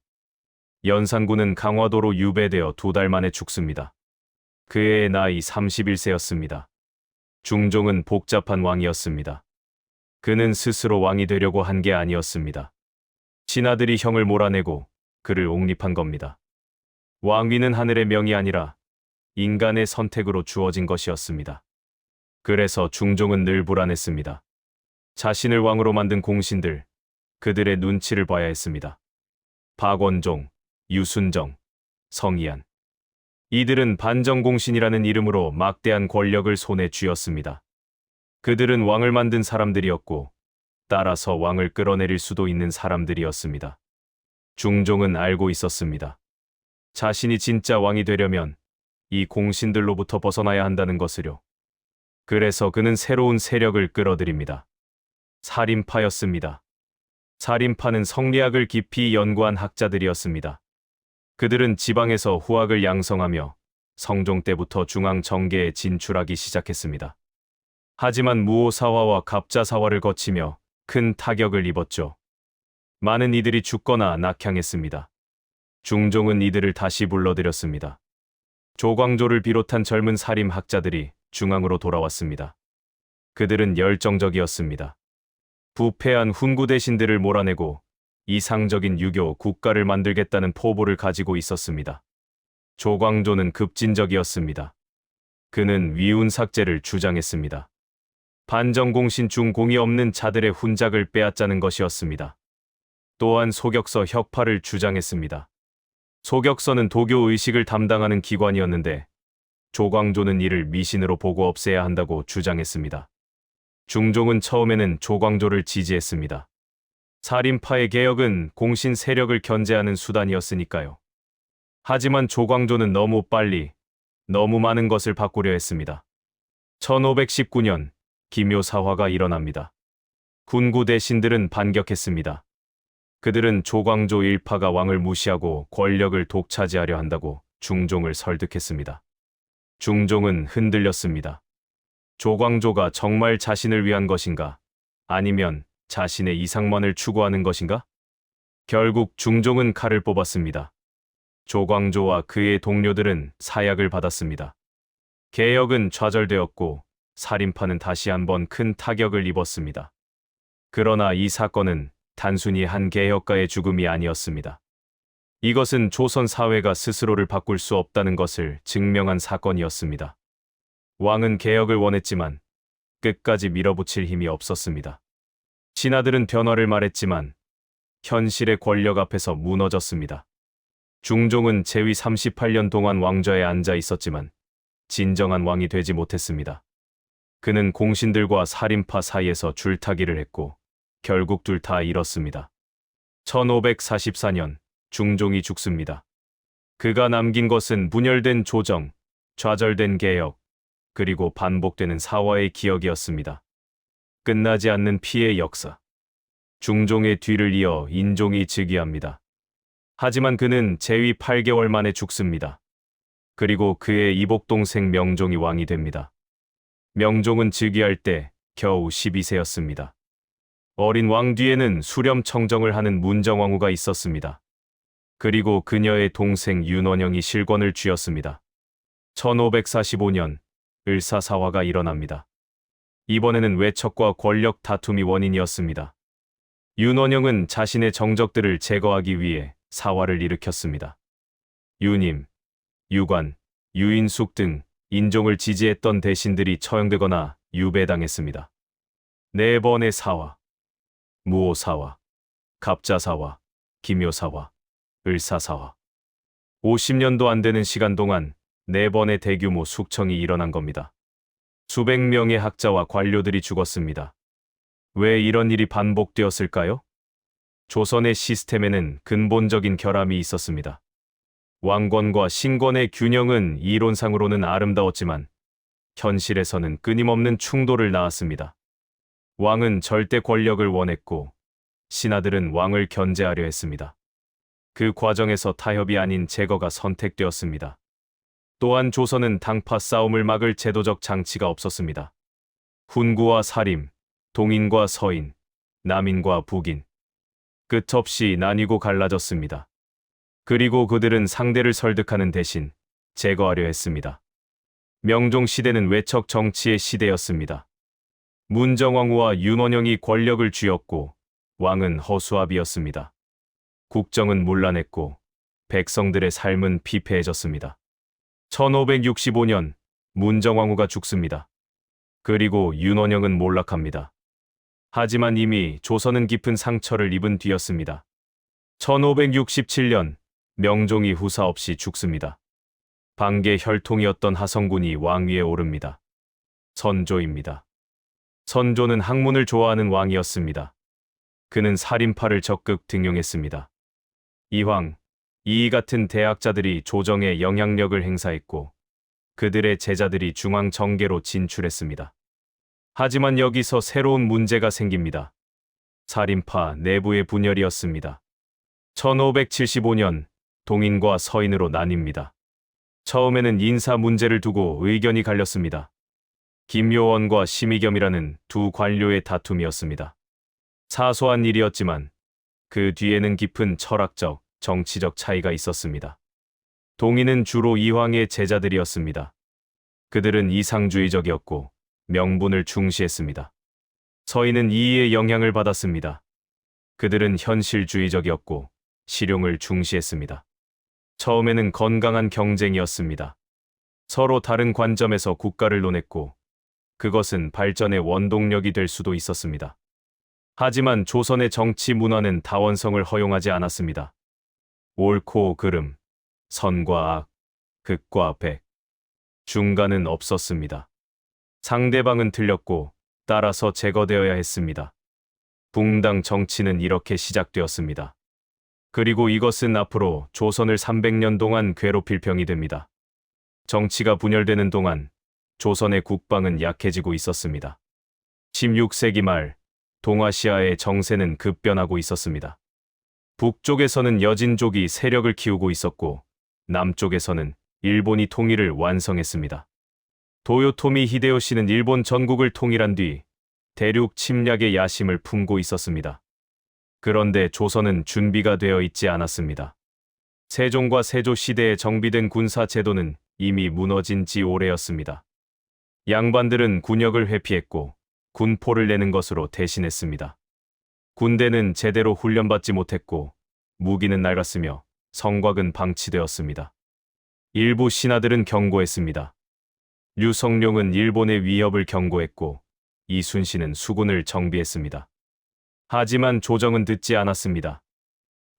연산군은 강화도로 유배되어 2달 만에 죽습니다. 그의 나이 31세였습니다. 중종은 복잡한 왕이었습니다. 그는 스스로 왕이 되려고 한 게 아니었습니다. 신하들이 형을 몰아내고 그를 옹립한 겁니다. 왕위는 하늘의 명이 아니라 인간의 선택으로 주어진 것이었습니다. 그래서 중종은 늘 불안했습니다. 자신을 왕으로 만든 공신들, 그들의 눈치를 봐야 했습니다. 박원종, 유순정, 성희안. 이들은 반정공신이라는 이름으로 막대한 권력을 손에 쥐었습니다. 그들은 왕을 만든 사람들이었고 따라서 왕을 끌어내릴 수도 있는 사람들이었습니다. 중종은 알고 있었습니다. 자신이 진짜 왕이 되려면 이 공신들로부터 벗어나야 한다는 것을요. 그래서 그는 새로운 세력을 끌어들입니다. 살인파였습니다. 살인파는 성리학을 깊이 연구한 학자들이었습니다. 그들은 지방에서 후학을 양성하며 성종 때부터 중앙 정계에 진출하기 시작했습니다. 하지만 무오사화와 갑자사화를 거치며 큰 타격을 입었죠. 많은 이들이 죽거나 낙향했습니다. 중종은 이들을 다시 불러들였습니다. 조광조를 비롯한 젊은 살인학자들이 중앙으로 돌아왔습니다. 그들은 열정적이었습니다. 부패한 훈구 대신들을 몰아내고 이상적인 유교 국가를 만들겠다는 포부를 가지고 있었습니다. 조광조는 급진적이었습니다. 그는 위훈 삭제를 주장했습니다. 반정공신 중 공이 없는 자들의 훈작을 빼앗자는 것이었습니다. 또한 소격서 혁파를 주장했습니다. 소격서는 도교 의식을 담당하는 기관이었는데 조광조는 이를 미신으로 보고 없애야 한다고 주장했습니다. 중종은 처음에는 조광조를 지지했습니다. 살인파의 개혁은 공신 세력을 견제하는 수단이었으니까요. 하지만 조광조는 너무 빨리 너무 많은 것을 바꾸려 했습니다. 1519년 기묘사화가 일어납니다. 훈구 대신들은 반격했습니다. 그들은 조광조 일파가 왕을 무시하고 권력을 독차지하려 한다고 중종을 설득했습니다. 중종은 흔들렸습니다. 조광조가 정말 자신을 위한 것인가? 아니면 자신의 이상만을 추구하는 것인가? 결국 중종은 칼을 뽑았습니다. 조광조와 그의 동료들은 사약을 받았습니다. 개혁은 좌절되었고 살인파는 다시 한번 큰 타격을 입었습니다. 그러나 이 사건은 단순히 한 개혁가의 죽음이 아니었습니다. 이것은 조선 사회가 스스로를 바꿀 수 없다는 것을 증명한 사건이었습니다. 왕은 개혁을 원했지만 끝까지 밀어붙일 힘이 없었습니다. 신하들은 변화를 말했지만 현실의 권력 앞에서 무너졌습니다. 중종은 재위 38년 동안 왕좌에 앉아 있었지만 진정한 왕이 되지 못했습니다. 그는 공신들과 살인파 사이에서 줄타기를 했고 결국 둘 다 잃었습니다. 1544년 중종이 죽습니다. 그가 남긴 것은 분열된 조정, 좌절된 개혁, 그리고 반복되는 사화의 기억이었습니다. 끝나지 않는 피해 역사. 중종의 뒤를 이어 인종이 즉위합니다. 하지만 그는 재위 8개월 만에 죽습니다. 그리고 그의 이복동생 명종이 왕이 됩니다. 명종은 즉위할 때 겨우 12세였습니다. 어린 왕 뒤에는 수렴청정을 하는 문정왕후가 있었습니다. 그리고 그녀의 동생 윤원영이 실권을 쥐었습니다. 1545년 을사사화가 일어납니다. 이번에는 외척과 권력 다툼이 원인이었습니다. 윤원영은 자신의 정적들을 제거하기 위해 사화를 일으켰습니다. 유님, 유관, 유인숙 등 인종을 지지했던 대신들이 처형되거나 유배당했습니다. 4번의 사화, 무오사화, 갑자사화, 기묘사화, 을사사화. 50년도 안 되는 시간 동안 4번의 대규모 숙청이 일어난 겁니다. 수백 명의 학자와 관료들이 죽었습니다. 왜 이런 일이 반복되었을까요? 조선의 시스템에는 근본적인 결함이 있었습니다. 왕권과 신권의 균형은 이론상으로는 아름다웠지만 현실에서는 끊임없는 충돌을 낳았습니다. 왕은 절대 권력을 원했고 신하들은 왕을 견제하려 했습니다. 그 과정에서 타협이 아닌 제거가 선택되었습니다. 또한 조선은 당파 싸움을 막을 제도적 장치가 없었습니다. 훈구와 사림, 동인과 서인, 남인과 북인, 끝없이 나뉘고 갈라졌습니다. 그리고 그들은 상대를 설득하는 대신 제거하려 했습니다. 명종 시대는 외척 정치의 시대였습니다. 문정왕후와 윤원영이 권력을 쥐었고 왕은 허수아비였습니다. 국정은 문란했고 백성들의 삶은 피폐해졌습니다. 1565년 문정왕후가 죽습니다. 그리고 윤원영은 몰락합니다. 하지만 이미 조선은 깊은 상처를 입은 뒤였습니다. 1567년 명종이 후사 없이 죽습니다. 반개 혈통이었던 하성군이 왕위에 오릅니다. 선조입니다. 선조는 학문을 좋아하는 왕이었습니다. 그는 살인파를 적극 등용했습니다. 이황, 이이 같은 대학자들이 조정에 영향력을 행사했고 그들의 제자들이 중앙 정계로 진출했습니다. 하지만 여기서 새로운 문제가 생깁니다. 살인파 내부의 분열이었습니다. 1575년 동인과 서인으로 나뉩니다. 처음에는 인사 문제를 두고 의견이 갈렸습니다. 김요원과 심의겸이라는 두 관료의 다툼이었습니다. 사소한 일이었지만 그 뒤에는 깊은 철학적, 정치적 차이가 있었습니다. 동인은 주로 이황의 제자들이었습니다. 그들은 이상주의적이었고 명분을 중시했습니다. 서인은 이이의 영향을 받았습니다. 그들은 현실주의적이었고 실용을 중시했습니다. 처음에는 건강한 경쟁이었습니다. 서로 다른 관점에서 국가를 논했고 그것은 발전의 원동력이 될 수도 있었습니다. 하지만 조선의 정치 문화는 다원성을 허용하지 않았습니다. 옳고 그름, 선과 악, 극과 백, 중간은 없었습니다. 상대방은 틀렸고 따라서 제거되어야 했습니다. 붕당 정치는 이렇게 시작되었습니다. 그리고 이것은 앞으로 조선을 300년 동안 괴롭힐 병이 됩니다. 정치가 분열되는 동안 조선의 국방은 약해지고 있었습니다. 16세기 말 동아시아의 정세는 급변하고 있었습니다. 북쪽에서는 여진족이 세력을 키우고 있었고 남쪽에서는 일본이 통일을 완성했습니다. 도요토미 히데요시는 일본 전국을 통일한 뒤 대륙 침략의 야심을 품고 있었습니다. 그런데 조선은 준비가 되어 있지 않았습니다. 세종과 세조 시대에 정비된 군사 제도는 이미 무너진 지 오래였습니다. 양반들은 군역을 회피했고 군포를 내는 것으로 대신했습니다. 군대는 제대로 훈련받지 못했고 무기는 낡았으며 성곽은 방치되었습니다. 일부 신하들은 경고했습니다. 류성룡은 일본의 위협을 경고했고 이순신은 수군을 정비했습니다. 하지만 조정은 듣지 않았습니다.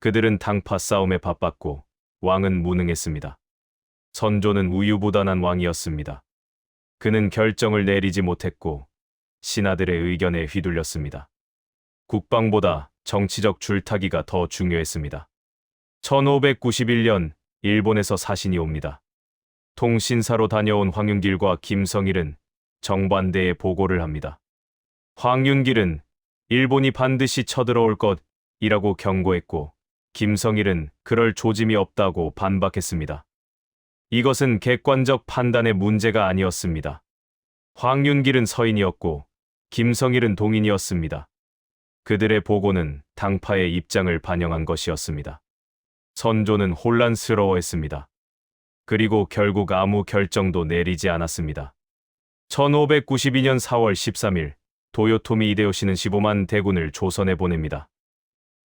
그들은 당파 싸움에 바빴고 왕은 무능했습니다. 선조는 우유부단한 왕이었습니다. 그는 결정을 내리지 못했고 신하들의 의견에 휘둘렸습니다. 국방보다 정치적 줄타기가 더 중요했습니다. 1591년 일본에서 사신이 옵니다. 통신사로 다녀온 황윤길과 김성일은 정반대의 보고를 합니다. 황윤길은 일본이 반드시 쳐들어올 것이라고 경고했고 김성일은 그럴 조짐이 없다고 반박했습니다. 이것은 객관적 판단의 문제가 아니었습니다. 황윤길은 서인이었고 김성일은 동인이었습니다. 그들의 보고는 당파의 입장을 반영한 것이었습니다. 선조는 혼란스러워했습니다. 그리고 결국 아무 결정도 내리지 않았습니다. 1592년 4월 13일 도요토미 히데요시는 15만 대군을 조선에 보냅니다.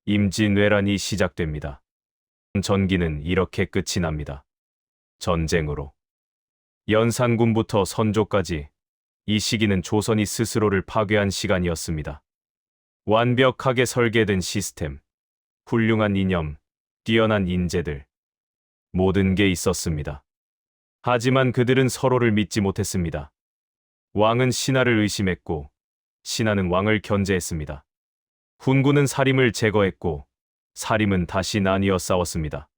임진왜란이 시작됩니다. 전기는 이렇게 끝이 납니다. 전쟁으로. 연산군부터 선조까지 이 시기는 조선이 스스로를 파괴한 시간이었습니다. 완벽하게 설계된 시스템, 훌륭한 이념, 뛰어난 인재들, 모든 게 있었습니다. 하지만 그들은 서로를 믿지 못했습니다. 왕은 신하를 의심했고 신하는 왕을 견제했습니다. 훈군은 사림을 제거했고 사림은 다시 나뉘어 싸웠습니다.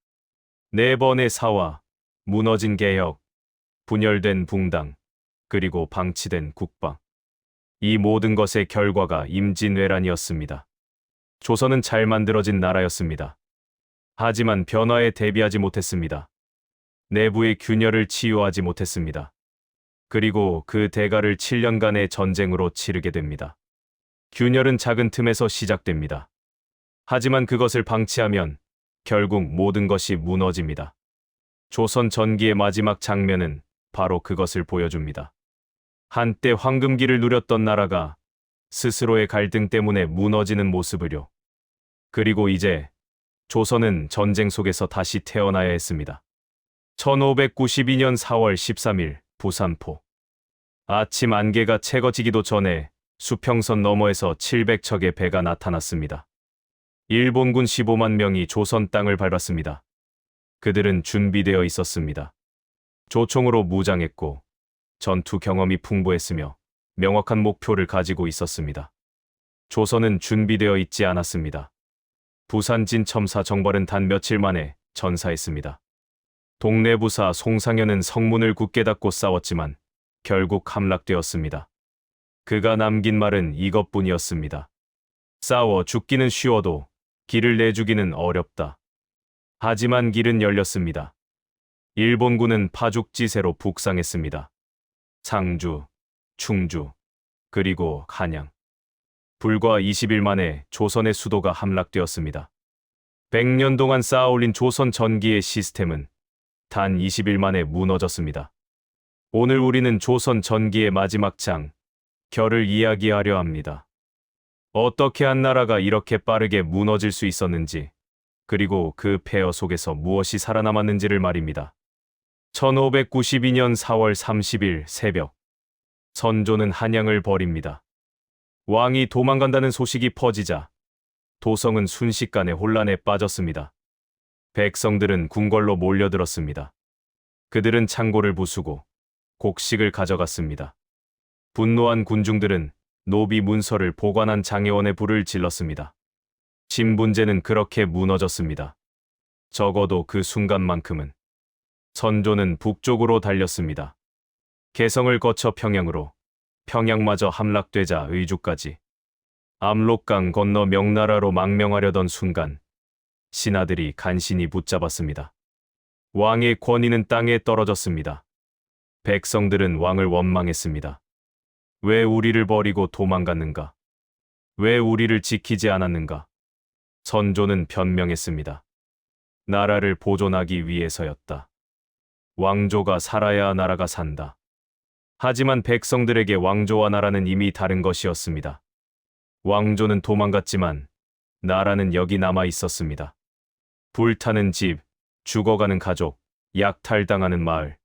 4번의 사화, 무너진 개혁, 분열된 붕당, 그리고 방치된 국방. 이 모든 것의 결과가 임진왜란이었습니다. 조선은 잘 만들어진 나라였습니다. 하지만 변화에 대비하지 못했습니다. 내부의 균열을 치유하지 못했습니다. 그리고 그 대가를 7년간의 전쟁으로 치르게 됩니다. 균열은 작은 틈에서 시작됩니다. 하지만 그것을 방치하면 결국 모든 것이 무너집니다. 조선 전기의 마지막 장면은 바로 그것을 보여줍니다. 한때 황금기를 누렸던 나라가 스스로의 갈등 때문에 무너지는 모습을요. 그리고 이제 조선은 전쟁 속에서 다시 태어나야 했습니다. 1592년 4월 13일 부산포. 아침 안개가 채거지기도 전에 수평선 너머에서 700척의 배가 나타났습니다. 일본군 15만 명이 조선 땅을 밟았습니다. 그들은 준비되어 있었습니다. 조총으로 무장했고 전투 경험이 풍부했으며 명확한 목표를 가지고 있었습니다. 조선은 준비되어 있지 않았습니다. 부산 진첨사 정벌은 단 며칠 만에 전사했습니다. 동래부사 송상현은 성문을 굳게 닫고 싸웠지만 결국 함락되었습니다. 그가 남긴 말은 이것뿐이었습니다. 싸워 죽기는 쉬워도 길을 내주기는 어렵다. 하지만 길은 열렸습니다. 일본군은 파죽지세로 북상했습니다. 상주, 충주, 그리고 한양. 불과 20일 만에 조선의 수도가 함락되었습니다. 100년 동안 쌓아올린 조선 전기의 시스템은 단 20일 만에 무너졌습니다. 오늘 우리는 조선 전기의 마지막 장, 결을 이야기하려 합니다. 어떻게 한 나라가 이렇게 빠르게 무너질 수 있었는지, 그리고 그 폐허 속에서 무엇이 살아남았는지를 말입니다. 1592년 4월 30일 새벽, 선조는 한양을 버립니다. 왕이 도망간다는 소식이 퍼지자 도성은 순식간에 혼란에 빠졌습니다. 백성들은 궁궐로 몰려들었습니다. 그들은 창고를 부수고 곡식을 가져갔습니다. 분노한 군중들은 노비 문서를 보관한 장혜원에 불을 질렀습니다. 신분제는 그렇게 무너졌습니다. 적어도 그 순간만큼은. 선조는 북쪽으로 달렸습니다. 개성을 거쳐 평양으로, 평양마저 함락되자 의주까지, 압록강 건너 명나라로 망명하려던 순간 신하들이 간신히 붙잡았습니다. 왕의 권위는 땅에 떨어졌습니다. 백성들은 왕을 원망했습니다. 왜 우리를 버리고 도망갔는가? 왜 우리를 지키지 않았는가? 선조는 변명했습니다. 나라를 보존하기 위해서였다. 왕조가 살아야 나라가 산다. 하지만 백성들에게 왕조와 나라는 이미 다른 것이었습니다. 왕조는 도망갔지만 나라는 여기 남아 있었습니다. 불타는 집, 죽어가는 가족, 약탈당하는 마을.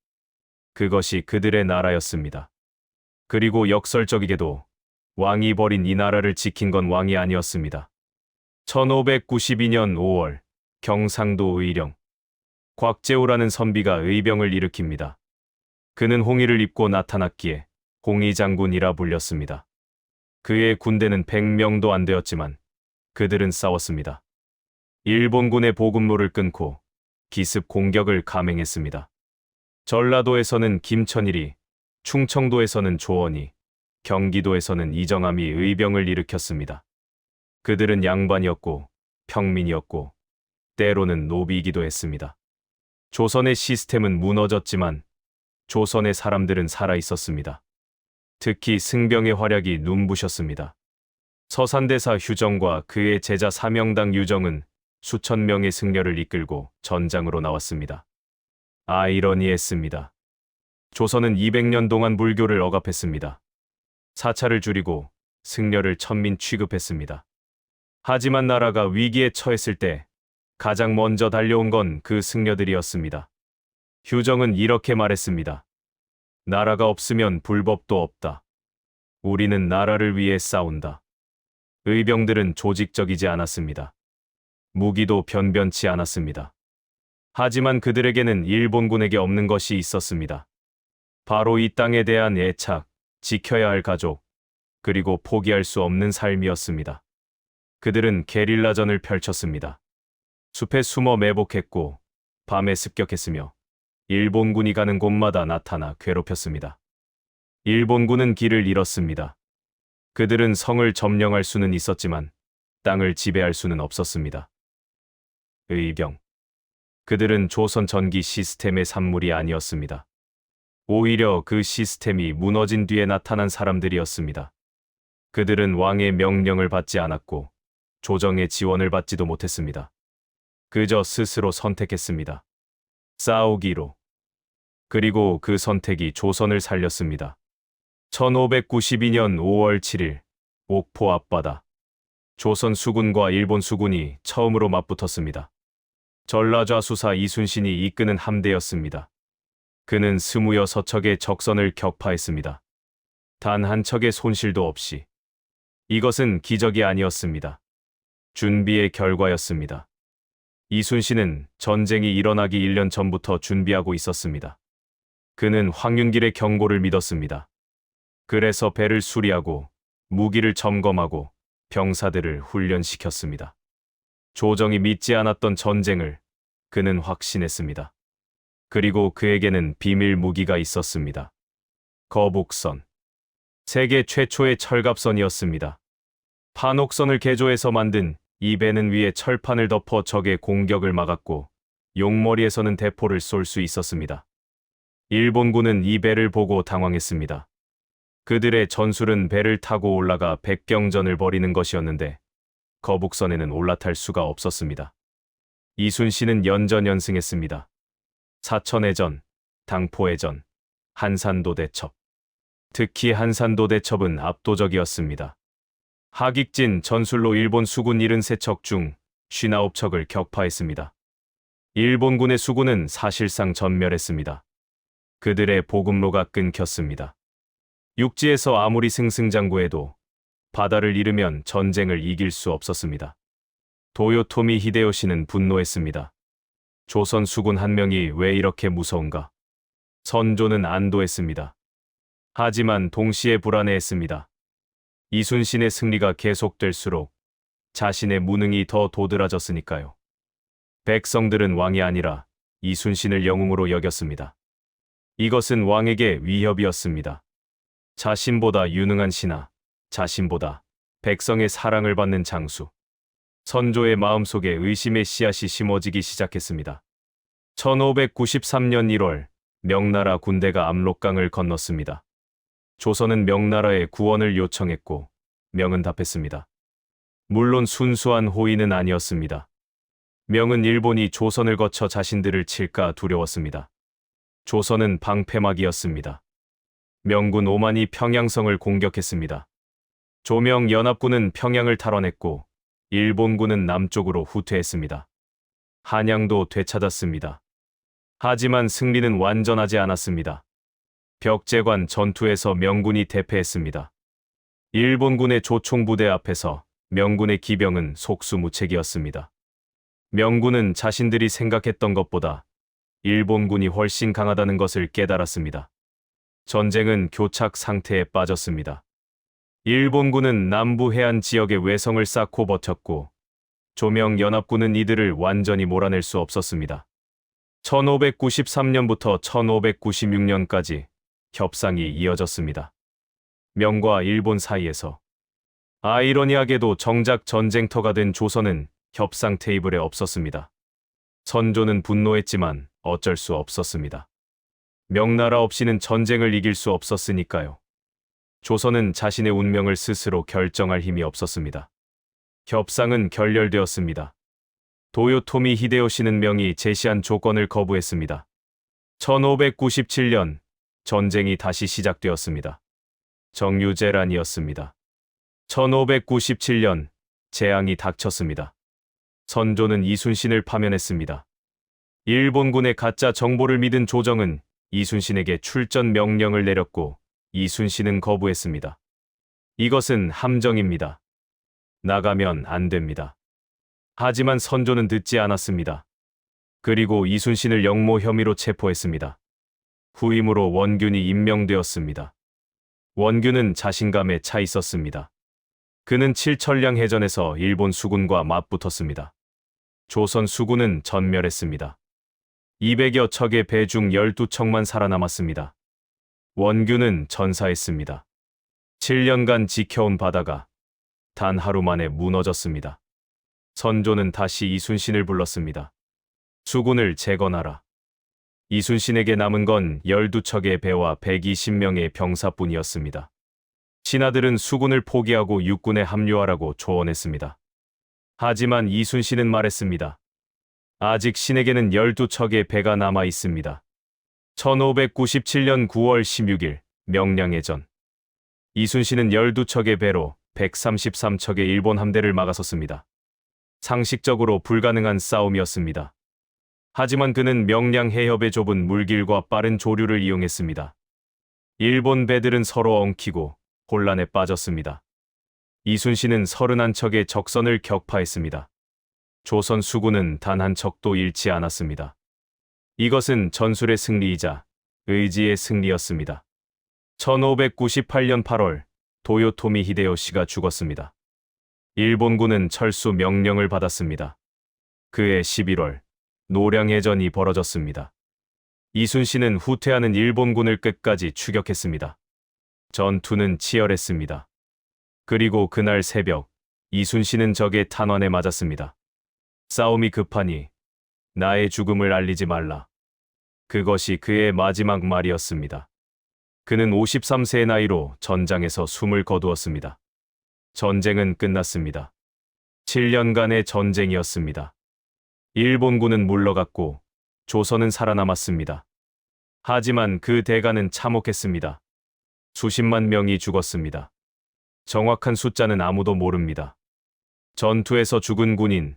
그것이 그들의 나라였습니다. 그리고 역설적이게도 왕이 버린 이 나라를 지킨 건 왕이 아니었습니다. 1592년 5월 경상도 의령, 곽재우라는 선비가 의병을 일으킵니다. 그는 홍의를 입고 나타났기에 홍의 장군이라 불렸습니다. 그의 군대는 100명도 안 되었지만 그들은 싸웠습니다. 일본군의 보급로를 끊고 기습 공격을 감행했습니다. 전라도에서는 김천일이, 충청도에서는 조원이, 경기도에서는 이정함이 의병을 일으켰습니다. 그들은 양반이었고 평민이었고 때로는 노비이기도 했습니다. 조선의 시스템은 무너졌지만 조선의 사람들은 살아 있었습니다. 특히 승병의 활약이 눈부셨습니다. 서산대사 휴정과 그의 제자 사명당 유정은 수천 명의 승려를 이끌고 전장으로 나왔습니다. 아이러니했습니다. 조선은 200년 동안 불교를 억압했습니다. 사찰을 줄이고 승려를 천민 취급했습니다. 하지만 나라가 위기에 처했을 때 가장 먼저 달려온 건 그 승려들이었습니다. 휴정은 이렇게 말했습니다. 나라가 없으면 불법도 없다. 우리는 나라를 위해 싸운다. 의병들은 조직적이지 않았습니다. 무기도 변변치 않았습니다. 하지만 그들에게는 일본군에게 없는 것이 있었습니다. 바로 이 땅에 대한 애착, 지켜야 할 가족, 그리고 포기할 수 없는 삶이었습니다. 그들은 게릴라전을 펼쳤습니다. 숲에 숨어 매복했고 밤에 습격했으며 일본군이 가는 곳마다 나타나 괴롭혔습니다. 일본군은 길을 잃었습니다. 그들은 성을 점령할 수는 있었지만 땅을 지배할 수는 없었습니다. 의병. 그들은 조선 전기 시스템의 산물이 아니었습니다. 오히려 그 시스템이 무너진 뒤에 나타난 사람들이었습니다. 그들은 왕의 명령을 받지 않았고 조정의 지원을 받지도 못했습니다. 그저 스스로 선택했습니다. 싸우기로. 그리고 그 선택이 조선을 살렸습니다. 1592년 5월 7일 옥포 앞바다. 조선 수군과 일본 수군이 처음으로 맞붙었습니다. 전라좌수사 이순신이 이끄는 함대였습니다. 그는 26척의 적선을 격파했습니다. 단 한 척의 손실도 없이. 이것은 기적이 아니었습니다. 준비의 결과였습니다. 이순신은 전쟁이 일어나기 1년 전부터 준비하고 있었습니다. 그는 황윤길의 경고를 믿었습니다. 그래서 배를 수리하고 무기를 점검하고 병사들을 훈련시켰습니다. 조정이 믿지 않았던 전쟁을 그는 확신했습니다. 그리고 그에게는 비밀 무기가 있었습니다. 거북선. 세계 최초의 철갑선이었습니다. 판옥선을 개조해서 만든 이 배는 위에 철판을 덮어 적의 공격을 막았고 용머리에서는 대포를 쏠 수 있었습니다. 일본군은 이 배를 보고 당황했습니다. 그들의 전술은 배를 타고 올라가 백경전을 벌이는 것이었는데 거북선에는 올라탈 수가 없었습니다. 이순신은 연전연승했습니다. 사천해전, 당포해전, 한산도 대첩. 특히 한산도 대첩은 압도적이었습니다. 하객진 전술로 일본 수군 73척 중 59척을 격파했습니다. 일본군의 수군은 사실상 전멸했습니다. 그들의 보급로가 끊겼습니다. 육지에서 아무리 승승장구해도 바다를 잃으면 전쟁을 이길 수 없었습니다. 도요토미 히데요시는 분노했습니다. 조선 수군 한 명이 왜 이렇게 무서운가? 선조는 안도했습니다. 하지만 동시에 불안해했습니다. 이순신의 승리가 계속될수록 자신의 무능이 더 도드라졌으니까요. 백성들은 왕이 아니라 이순신을 영웅으로 여겼습니다. 이것은 왕에게 위협이었습니다. 자신보다 유능한 신하, 자신보다 백성의 사랑을 받는 장수. 선조의 마음속에 의심의 씨앗이 심어지기 시작했습니다. 1593년 1월, 명나라 군대가 압록강을 건넜습니다. 조선은 명나라에 구원을 요청했고, 명은 답했습니다. 물론 순수한 호의는 아니었습니다. 명은 일본이 조선을 거쳐 자신들을 칠까 두려웠습니다. 조선은 방패막이었습니다. 명군 5만이 평양성을 공격했습니다. 조명 연합군은 평양을 탈환했고 일본군은 남쪽으로 후퇴했습니다. 한양도 되찾았습니다. 하지만 승리는 완전하지 않았습니다. 벽제관 전투에서 명군이 대패했습니다. 일본군의 조총부대 앞에서 명군의 기병은 속수무책이었습니다. 명군은 자신들이 생각했던 것보다 일본군이 훨씬 강하다는 것을 깨달았습니다. 전쟁은 교착 상태에 빠졌습니다. 일본군은 남부 해안 지역에 외성을 쌓고 버텼고 조명연합군은 이들을 완전히 몰아낼 수 없었습니다. 1593년부터 1596년까지 협상이 이어졌습니다. 명과 일본 사이에서. 아이러니하게도 정작 전쟁터가 된 조선은 협상 테이블에 없었습니다. 선조는 분노했지만 어쩔 수 없었습니다. 명나라 없이는 전쟁을 이길 수 없었으니까요. 조선은 자신의 운명을 스스로 결정할 힘이 없었습니다. 협상은 결렬되었습니다. 도요토미 히데요시는 명이 제시한 조건을 거부했습니다. 1597년 전쟁이 다시 시작되었습니다. 정유재란이었습니다. 1597년 재앙이 닥쳤습니다. 선조는 이순신을 파면했습니다. 일본군의 가짜 정보를 믿은 조정은 이순신에게 출전 명령을 내렸고 이순신은 거부했습니다. 이것은 함정입니다. 나가면 안 됩니다. 하지만 선조는 듣지 않았습니다. 그리고 이순신을 역모 혐의로 체포했습니다. 후임으로 원균이 임명되었습니다. 원균은 자신감에 차 있었습니다. 그는 칠천량 해전에서 일본 수군과 맞붙었습니다. 조선 수군은 전멸했습니다. 200여 척의 배 중 12척만 살아남았습니다. 원균은 전사했습니다. 7년간 지켜온 바다가 단 하루 만에 무너졌습니다. 선조는 다시 이순신을 불렀습니다. 수군을 재건하라. 이순신에게 남은 건 12척의 배와 120명의 병사뿐이었습니다. 신하들은 수군을 포기하고 육군에 합류하라고 조언했습니다. 하지만 이순신은 말했습니다. 아직 신에게는 12척의 배가 남아 있습니다. 1597년 9월 16일 명량해전. 이순신은 12척의 배로 133척의 일본 함대를 막아섰습니다. 상식적으로 불가능한 싸움이었습니다. 하지만 그는 명량 해협의 좁은 물길과 빠른 조류를 이용했습니다. 일본 배들은 서로 엉키고 혼란에 빠졌습니다. 이순신은 31척의 적선을 격파했습니다. 조선 수군은 단 한 척도 잃지 않았습니다. 이것은 전술의 승리이자 의지의 승리였습니다. 1598년 8월 도요토미 히데요시가 죽었습니다. 일본군은 철수 명령을 받았습니다. 그해 11월 노량해전이 벌어졌습니다. 이순신은 후퇴하는 일본군을 끝까지 추격했습니다. 전투는 치열했습니다. 그리고 그날 새벽 이순신은 적의 탄환에 맞았습니다. 싸움이 급하니 나의 죽음을 알리지 말라. 그것이 그의 마지막 말이었습니다. 그는 53세의 나이로 전장에서 숨을 거두었습니다. 전쟁은 끝났습니다. 7년간의 전쟁이었습니다. 일본군은 물러갔고 조선은 살아남았습니다. 하지만 그 대가는 참혹했습니다. 수십만 명이 죽었습니다. 정확한 숫자는 아무도 모릅니다. 전투에서 죽은 군인,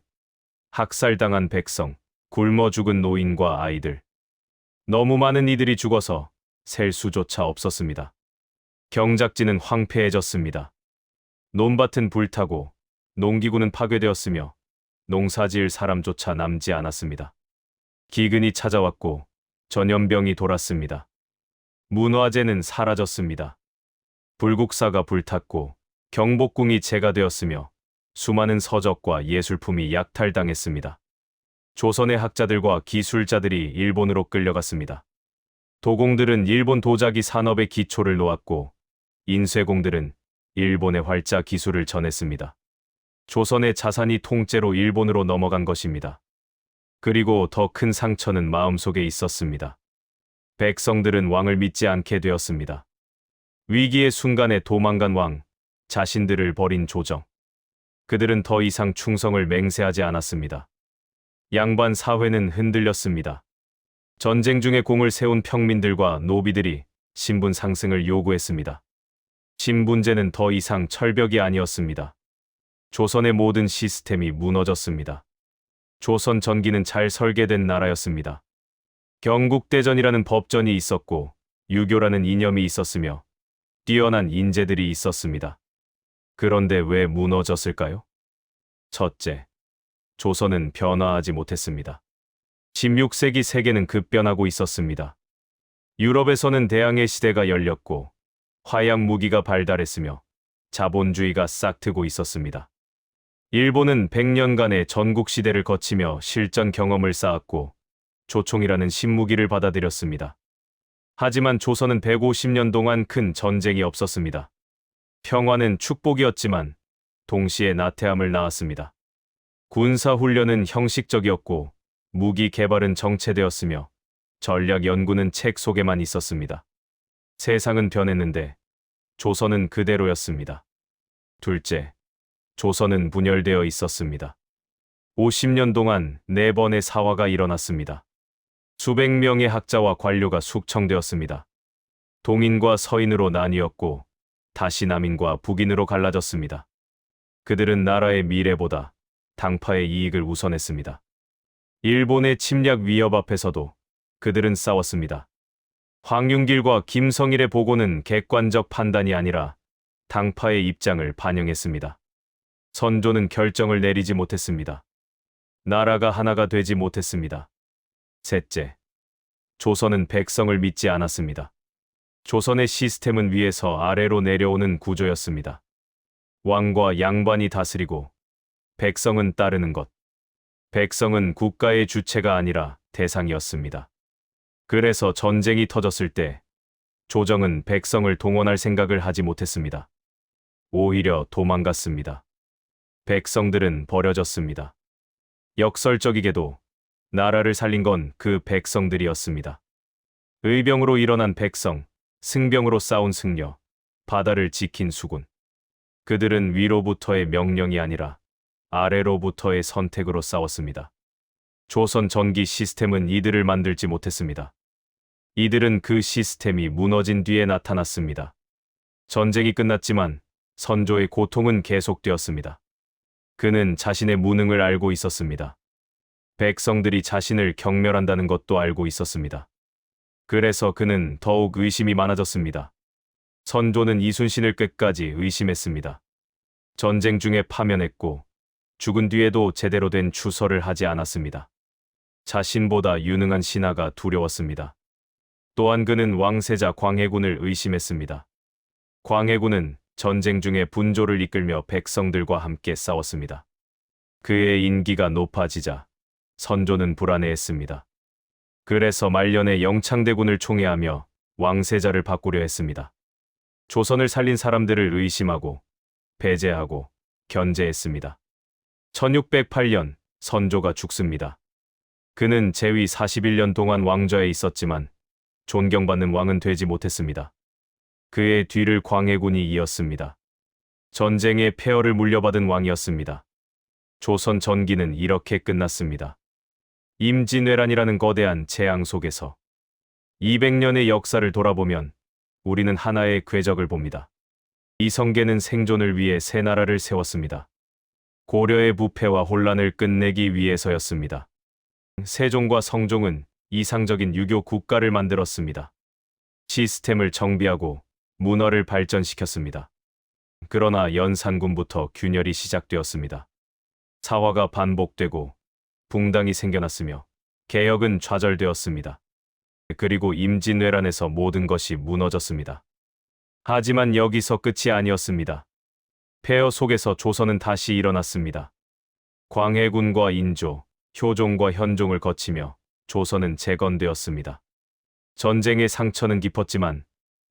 학살당한 백성, 굶어 죽은 노인과 아이들. 너무 많은 이들이 죽어서 셀 수조차 없었습니다. 경작지는 황폐해졌습니다. 논밭은 불타고 농기구는 파괴되었으며 농사지을 사람조차 남지 않았습니다. 기근이 찾아왔고 전염병이 돌았습니다. 문화재는 사라졌습니다. 불국사가 불탔고 경복궁이 재가 되었으며 수많은 서적과 예술품이 약탈당했습니다. 조선의 학자들과 기술자들이 일본으로 끌려갔습니다. 도공들은 일본 도자기 산업의 기초를 놓았고 인쇄공들은 일본의 활자 기술을 전했습니다. 조선의 자산이 통째로 일본으로 넘어간 것입니다. 그리고 더 큰 상처는 마음속에 있었습니다. 백성들은 왕을 믿지 않게 되었습니다. 위기의 순간에 도망간 왕, 자신들을 버린 조정. 그들은 더 이상 충성을 맹세하지 않았습니다. 양반 사회는 흔들렸습니다. 전쟁 중에 공을 세운 평민들과 노비들이 신분 상승을 요구했습니다. 신분제는 더 이상 철벽이 아니었습니다. 조선의 모든 시스템이 무너졌습니다. 조선 전기는 잘 설계된 나라였습니다. 경국대전이라는 법전이 있었고 유교라는 이념이 있었으며 뛰어난 인재들이 있었습니다. 그런데 왜 무너졌을까요? 첫째, 조선은 변화하지 못했습니다. 16세기 세계는 급변하고 있었습니다. 유럽에서는 대항해 시대가 열렸고 화약 무기가 발달했으며 자본주의가 싹트고 있었습니다. 일본은 100년간의 전국 시대를 거치며 실전 경험을 쌓았고 조총이라는 신무기를 받아들였습니다. 하지만 조선은 150년 동안 큰 전쟁이 없었습니다. 평화는 축복이었지만 동시에 나태함을 낳았습니다. 군사훈련은 형식적이었고 무기 개발은 정체되었으며 전략 연구는 책 속에만 있었습니다. 세상은 변했는데 조선은 그대로였습니다. 둘째, 조선은 분열되어 있었습니다. 50년 동안 4번의 사화가 일어났습니다. 수백 명의 학자와 관료가 숙청되었습니다. 동인과 서인으로 나뉘었고 다시 남인과 북인으로 갈라졌습니다. 그들은 나라의 미래보다 당파의 이익을 우선했습니다. 일본의 침략 위협 앞에서도 그들은 싸웠습니다. 황윤길과 김성일의 보고는 객관적 판단이 아니라 당파의 입장을 반영했습니다. 선조는 결정을 내리지 못했습니다. 나라가 하나가 되지 못했습니다. 셋째, 조선은 백성을 믿지 않았습니다. 조선의 시스템은 위에서 아래로 내려오는 구조였습니다. 왕과 양반이 다스리고 백성은 따르는 것. 백성은 국가의 주체가 아니라 대상이었습니다. 그래서 전쟁이 터졌을 때 조정은 백성을 동원할 생각을 하지 못했습니다. 오히려 도망갔습니다. 백성들은 버려졌습니다. 역설적이게도 나라를 살린 건 그 백성들이었습니다. 의병으로 일어난 백성, 승병으로 싸운 승려, 바다를 지킨 수군. 그들은 위로부터의 명령이 아니라 아래로부터의 선택으로 싸웠습니다. 조선 전기 시스템은 이들을 만들지 못했습니다. 이들은 그 시스템이 무너진 뒤에 나타났습니다. 전쟁이 끝났지만 선조의 고통은 계속되었습니다. 그는 자신의 무능을 알고 있었습니다. 백성들이 자신을 경멸한다는 것도 알고 있었습니다. 그래서 그는 더욱 의심이 많아졌습니다. 선조는 이순신을 끝까지 의심했습니다. 전쟁 중에 파면했고 죽은 뒤에도 제대로 된 추서를 하지 않았습니다. 자신보다 유능한 신하가 두려웠습니다. 또한 그는 왕세자 광해군을 의심했습니다. 광해군은 전쟁 중에 분조를 이끌며 백성들과 함께 싸웠습니다. 그의 인기가 높아지자 선조는 불안해했습니다. 그래서 말년에 영창대군을 총애하며 왕세자를 바꾸려 했습니다. 조선을 살린 사람들을 의심하고 배제하고 견제했습니다. 1608년 선조가 죽습니다. 그는 재위 41년 동안 왕좌에 있었지만 존경받는 왕은 되지 못했습니다. 그의 뒤를 광해군이 이었습니다. 전쟁의 폐허를 물려받은 왕이었습니다. 조선 전기는 이렇게 끝났습니다. 임진왜란이라는 거대한 재앙 속에서 200년의 역사를 돌아보면 우리는 하나의 궤적을 봅니다. 이성계는 생존을 위해 새 나라를 세웠습니다. 고려의 부패와 혼란을 끝내기 위해서였습니다. 세종과 성종은 이상적인 유교 국가를 만들었습니다. 시스템을 정비하고 문화를 발전시켰습니다. 그러나 연산군부터 균열이 시작되었습니다. 사화가 반복되고 붕당이 생겨났으며 개혁은 좌절되었습니다. 그리고 임진왜란에서 모든 것이 무너졌습니다. 하지만 여기서 끝이 아니었습니다. 폐허 속에서 조선은 다시 일어났습니다. 광해군과 인조, 효종과 현종을 거치며 조선은 재건되었습니다. 전쟁의 상처는 깊었지만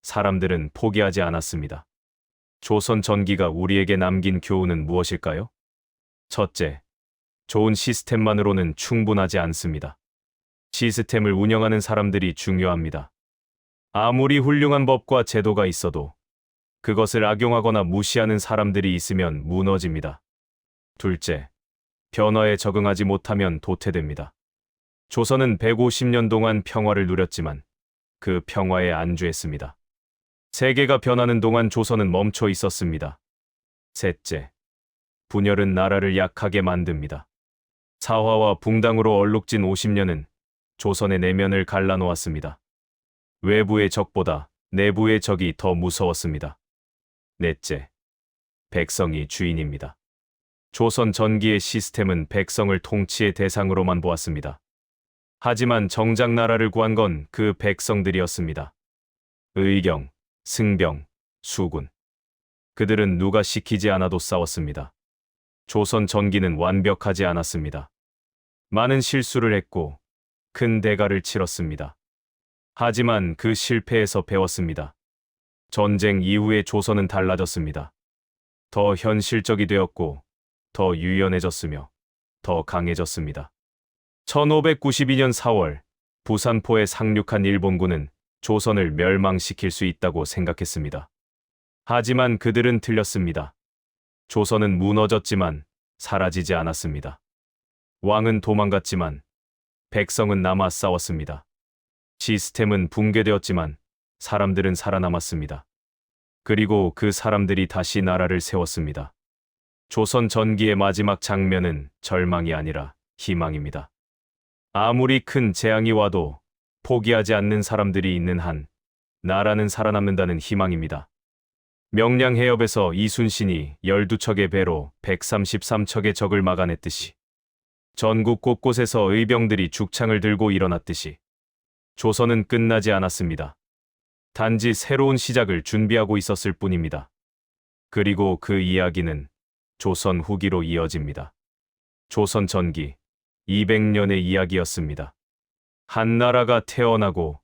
사람들은 포기하지 않았습니다. 조선 전기가 우리에게 남긴 교훈은 무엇일까요? 첫째, 좋은 시스템만으로는 충분하지 않습니다. 시스템을 운영하는 사람들이 중요합니다. 아무리 훌륭한 법과 제도가 있어도 그것을 악용하거나 무시하는 사람들이 있으면 무너집니다. 둘째, 변화에 적응하지 못하면 도태됩니다. 조선은 150년 동안 평화를 누렸지만 그 평화에 안주했습니다. 세계가 변하는 동안 조선은 멈춰 있었습니다. 셋째, 분열은 나라를 약하게 만듭니다. 사화와 붕당으로 얼룩진 50년은 조선의 내면을 갈라놓았습니다. 외부의 적보다 내부의 적이 더 무서웠습니다. 넷째, 백성이 주인입니다. 조선 전기의 시스템은 백성을 통치의 대상으로만 보았습니다. 하지만 정작 나라를 구한 건 그 백성들이었습니다. 의경, 승병, 수군. 그들은 누가 시키지 않아도 싸웠습니다. 조선 전기는 완벽하지 않았습니다. 많은 실수를 했고 큰 대가를 치렀습니다. 하지만 그 실패에서 배웠습니다. 전쟁 이후의 조선은 달라졌습니다. 더 현실적이 되었고 더 유연해졌으며 더 강해졌습니다. 1592년 4월 부산포에 상륙한 일본군은 조선을 멸망시킬 수 있다고 생각했습니다. 하지만 그들은 틀렸습니다. 조선은 무너졌지만 사라지지 않았습니다. 왕은 도망갔지만 백성은 남아 싸웠습니다. 시스템은 붕괴되었지만 사람들은 살아남았습니다. 그리고 그 사람들이 다시 나라를 세웠습니다. 조선 전기의 마지막 장면은 절망이 아니라 희망입니다. 아무리 큰 재앙이 와도 포기하지 않는 사람들이 있는 한 나라는 살아남는다는 희망입니다. 명량해협에서 이순신이 12척의 배로 133척의 적을 막아냈듯이 전국 곳곳에서 의병들이 죽창을 들고 일어났듯이 조선은 끝나지 않았습니다. 단지 새로운 시작을 준비하고 있었을 뿐입니다. 그리고 그 이야기는 조선 후기로 이어집니다. 조선 전기 200년의 이야기였습니다. 한 나라가 태어나고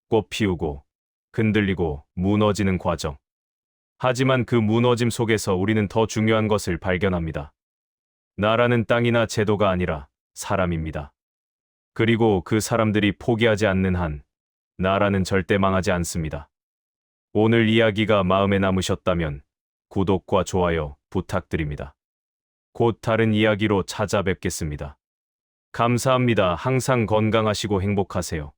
꽃 피우고 흔들리고 무너지는 과정. 하지만 그 무너짐 속에서 우리는 더 중요한 것을 발견합니다. 나라는 땅이나 제도가 아니라 사람입니다. 그리고 그 사람들이 포기하지 않는 한 나라는 절대 망하지 않습니다. 오늘 이야기가 마음에 남으셨다면 구독과 좋아요 부탁드립니다. 곧 다른 이야기로 찾아뵙겠습니다. 감사합니다. 항상 건강하시고 행복하세요.